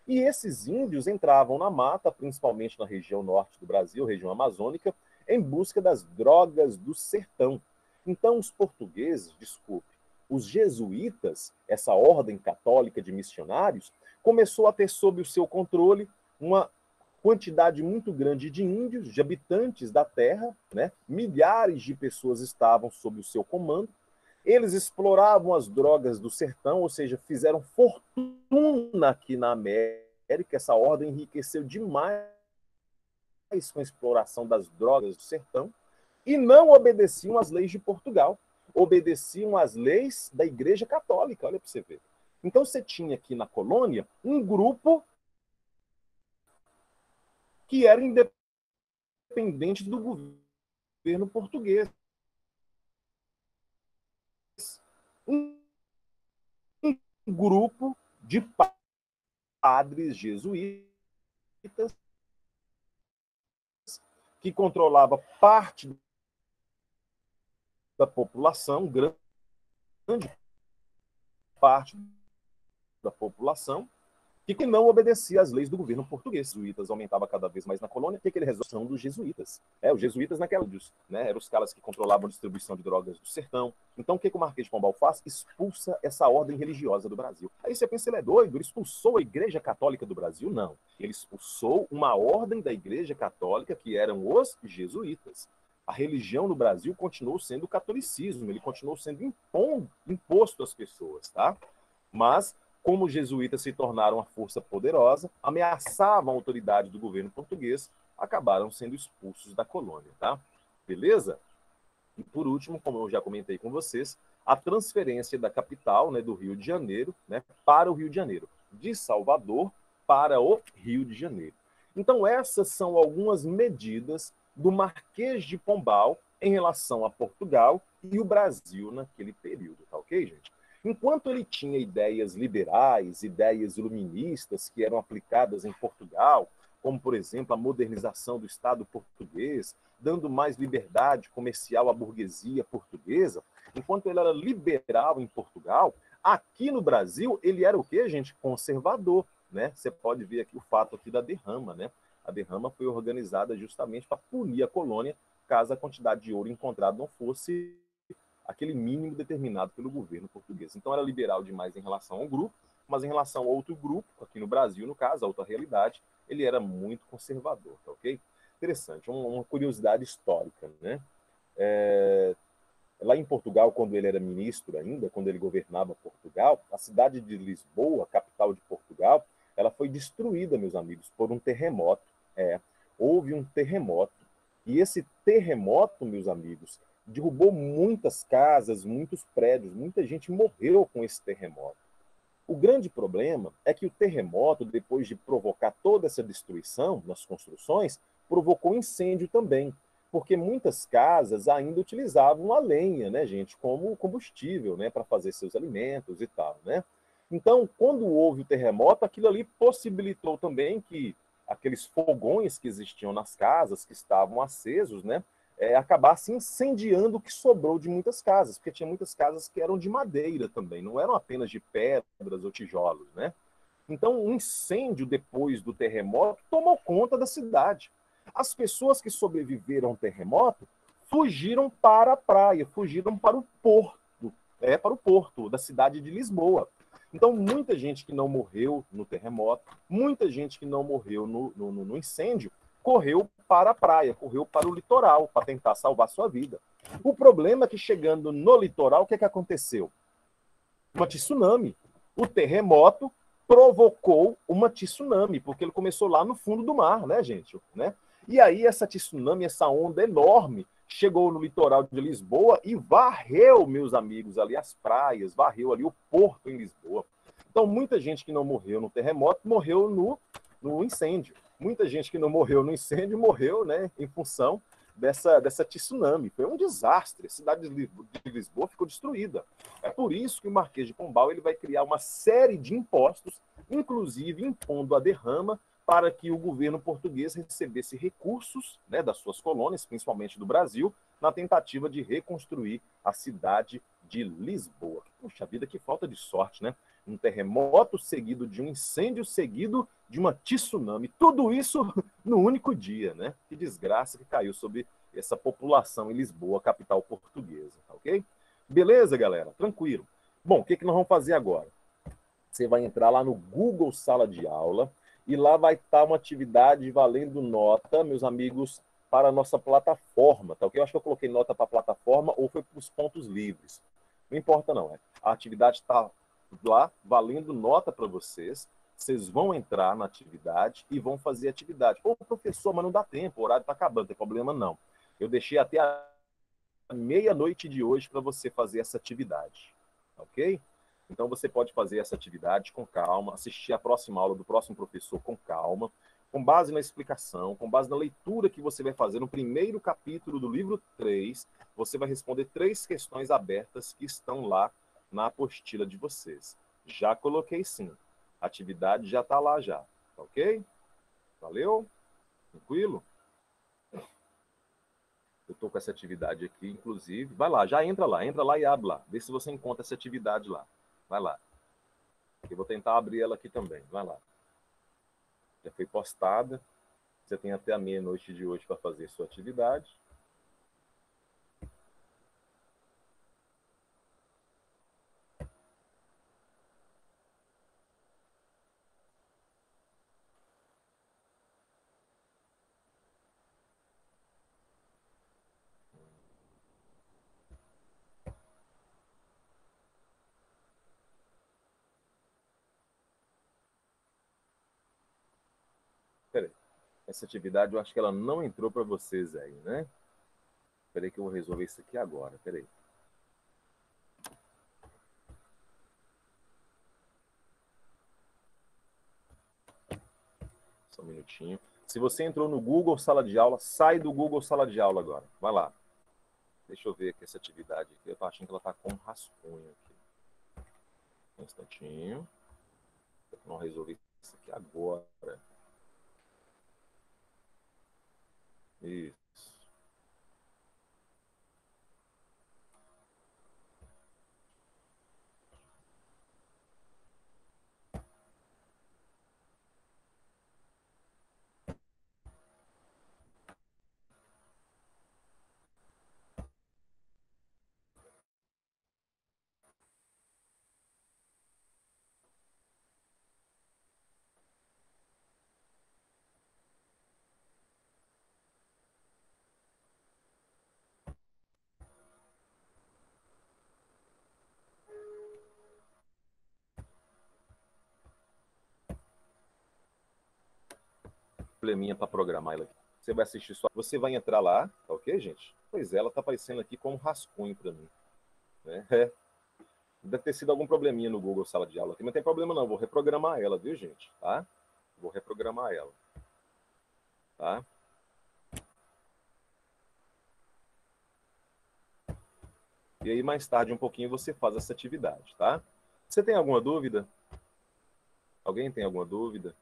E esses índios entravam na mata, principalmente na região norte do Brasil, região amazônica, em busca das drogas do sertão. Então, os portugueses, desculpe, os jesuítas, essa ordem católica de missionários, começou a ter sob o seu controle uma quantidade muito grande de índios, de habitantes da terra, né? Milhares de pessoas estavam sob o seu comando. Eles exploravam as drogas do sertão, ou seja, fizeram fortuna aqui na América. Essa ordem enriqueceu demais com a exploração das drogas do sertão e não obedeciam às leis de Portugal, obedeciam às leis da Igreja Católica, olha para você ver. Então você tinha aqui na colônia um grupo que era independente do governo português. Um grupo de padres jesuítas que controlava parte da população, grande parte da população, e que não obedecia às leis do governo português. Os jesuítas aumentavam cada vez mais na colônia, que aquele resolução dos jesuítas. Os jesuítas naquela, né, eram os caras que controlavam a distribuição de drogas do sertão. Então, o que o Marquês de Pombal faz? Expulsa essa ordem religiosa do Brasil. Aí você pensa, ele é doido? Ele expulsou a Igreja Católica do Brasil? Não. Ele expulsou uma ordem da Igreja Católica, que eram os jesuítas. A religião no Brasil continuou sendo o catolicismo, ele continuou sendo imposto às pessoas, tá? Mas como os jesuítas se tornaram uma força poderosa, ameaçavam a autoridade do governo português, acabaram sendo expulsos da colônia, tá? Beleza? E por último, como eu já comentei com vocês, a transferência da capital, né, do Rio de Janeiro, né, para o Rio de Janeiro, de Salvador para o Rio de Janeiro. Então essas são algumas medidas do Marquês de Pombal em relação a Portugal e o Brasil naquele período, tá ok, gente? Enquanto ele tinha ideias liberais, ideias iluministas que eram aplicadas em Portugal, como, por exemplo, a modernização do Estado português, dando mais liberdade comercial à burguesia portuguesa, enquanto ele era liberal em Portugal, aqui no Brasil ele era o quê, gente? Conservador, né? Você pode ver aqui o fato aqui da derrama, né? A derrama foi organizada justamente para punir a colônia caso a quantidade de ouro encontrada não fosse aquele mínimo determinado pelo governo português. Então era liberal demais em relação a um grupo, mas em relação a outro grupo, aqui no Brasil, no caso, a outra realidade, ele era muito conservador, tá ok? Interessante, uma curiosidade histórica, né? Lá em Portugal, quando ele era ministro ainda, quando ele governava Portugal, a cidade de Lisboa, capital de Portugal, ela foi destruída, meus amigos, por um terremoto. Houve um terremoto. E esse terremoto, meus amigos, derrubou muitas casas, muitos prédios, muita gente morreu com esse terremoto. O grande problema é que o terremoto, depois de provocar toda essa destruição nas construções, provocou incêndio também, porque muitas casas ainda utilizavam a lenha, né, gente, como combustível, né, para fazer seus alimentos e tal, né? Então, quando houve o terremoto, aquilo ali possibilitou também que aqueles fogões que existiam nas casas, que estavam acesos, né, acabasse incendiando o que sobrou de muitas casas, porque tinha muitas casas que eram de madeira também, não eram apenas de pedras ou tijolos, né? Então, um incêndio depois do terremoto tomou conta da cidade. As pessoas que sobreviveram ao terremoto fugiram para a praia, fugiram para o porto da cidade de Lisboa. Então, muita gente que não morreu no terremoto, muita gente que não morreu no incêndio, correu para a praia, correu para o litoral, para tentar salvar sua vida. O problema é que, chegando no litoral, o que aconteceu? Uma tsunami. O terremoto provocou uma tsunami, porque ele começou lá no fundo do mar, né, gente? Né? E aí, essa tsunami, essa onda enorme, chegou no litoral de Lisboa e varreu, meus amigos, ali as praias, varreu ali o porto em Lisboa. Então, muita gente que não morreu no terremoto morreu no incêndio. Muita gente que não morreu no incêndio morreu, né, em função dessa tsunami. Foi um desastre. A cidade de Lisboa ficou destruída. É por isso que o Marquês de Pombal ele vai criar uma série de impostos, inclusive impondo a derrama, para que o governo português recebesse recursos, né, das suas colônias, principalmente do Brasil, na tentativa de reconstruir a cidade de Lisboa. Puxa vida, que falta de sorte, né? Um terremoto seguido de um incêndio seguido de uma tsunami. Tudo isso no único dia, né? Que desgraça que caiu sobre essa população em Lisboa, capital portuguesa, tá ok? Beleza, galera? Tranquilo. Bom, o que nós vamos fazer agora? Você vai entrar lá no Google Sala de Aula, e lá vai estar uma atividade valendo nota, meus amigos, para a nossa plataforma, tá ok? Eu acho que eu coloquei nota para a plataforma ou foi para os pontos livres. Não importa não, a atividade está lá valendo nota para vocês. Vocês vão entrar na atividade e vão fazer a atividade. Ô, professor, mas não dá tempo, o horário está acabando, não tem problema não. Eu deixei até a meia-noite de hoje para você fazer essa atividade, ok? Então, você pode fazer essa atividade com calma, assistir a próxima aula do próximo professor com calma, com base na explicação, com base na leitura que você vai fazer no primeiro capítulo do livro 3, você vai responder 3 questões abertas que estão lá na apostila de vocês. Já coloquei sim. A atividade já está lá já, tá ok? Valeu? Tranquilo? Eu estou com essa atividade aqui, inclusive. Vai lá, já entra lá e abre lá. Vê se você encontra essa atividade lá. Vai lá. Eu vou tentar abrir ela aqui também. Vai lá. Já foi postada. Você tem até a meia-noite de hoje para fazer sua atividade. Peraí. Essa atividade, eu acho que ela não entrou para vocês aí, né? Peraí que eu vou resolver isso aqui agora. Peraí. Só um minutinho. Se você entrou no Google Sala de Aula, sai do Google Sala de Aula agora. Vai lá. Deixa eu ver aqui essa atividade aqui. Eu tô achando que ela tá com um rascunho aqui. Um instantinho. Eu não resolvi isso aqui agora. Isso. Probleminha para programar ela aqui. Você vai assistir só. Você vai entrar lá, tá ok, gente? Pois é, ela tá aparecendo aqui como rascunho para mim. Né? É. Deve ter sido algum probleminha no Google Sala de Aula aqui, mas não tem problema não. Vou reprogramar ela, viu, gente? Tá? Vou reprogramar ela. Tá? E aí, mais tarde, um pouquinho, você faz essa atividade, tá? Você tem alguma dúvida? Alguém tem alguma dúvida?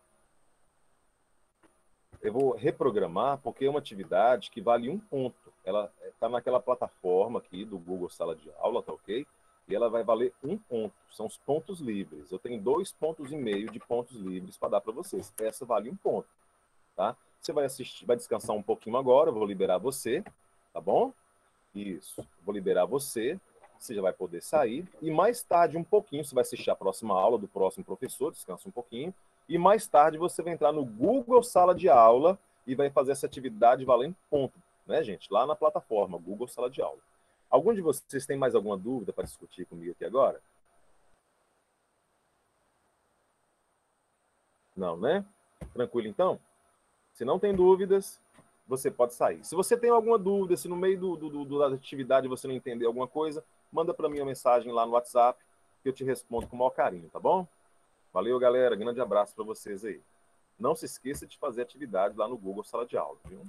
Eu vou reprogramar porque é uma atividade que vale 1 ponto. Ela está naquela plataforma aqui do Google Sala de Aula, tá ok? E ela vai valer 1 ponto. São os pontos livres. Eu tenho 2,5 pontos de pontos livres para dar para vocês. Essa vale 1 ponto. Tá? Você vai assistir, vai descansar um pouquinho agora. Eu vou liberar você. Tá bom? Isso. Vou liberar você. Você já vai poder sair. E mais tarde, um pouquinho, você vai assistir a próxima aula do próximo professor. Descansa um pouquinho. E mais tarde você vai entrar no Google Sala de Aula e vai fazer essa atividade valendo ponto. Né, gente? Lá na plataforma Google Sala de Aula. Algum de vocês tem mais alguma dúvida para discutir comigo aqui agora? Não, né? Tranquilo, então? Se não tem dúvidas, você pode sair. Se você tem alguma dúvida, se no meio da atividade você não entender alguma coisa, manda para mim uma mensagem lá no WhatsApp que eu te respondo com o maior carinho, tá bom? Valeu, galera. Grande abraço para vocês aí. Não se esqueça de fazer atividade lá no Google Sala de Aula, viu?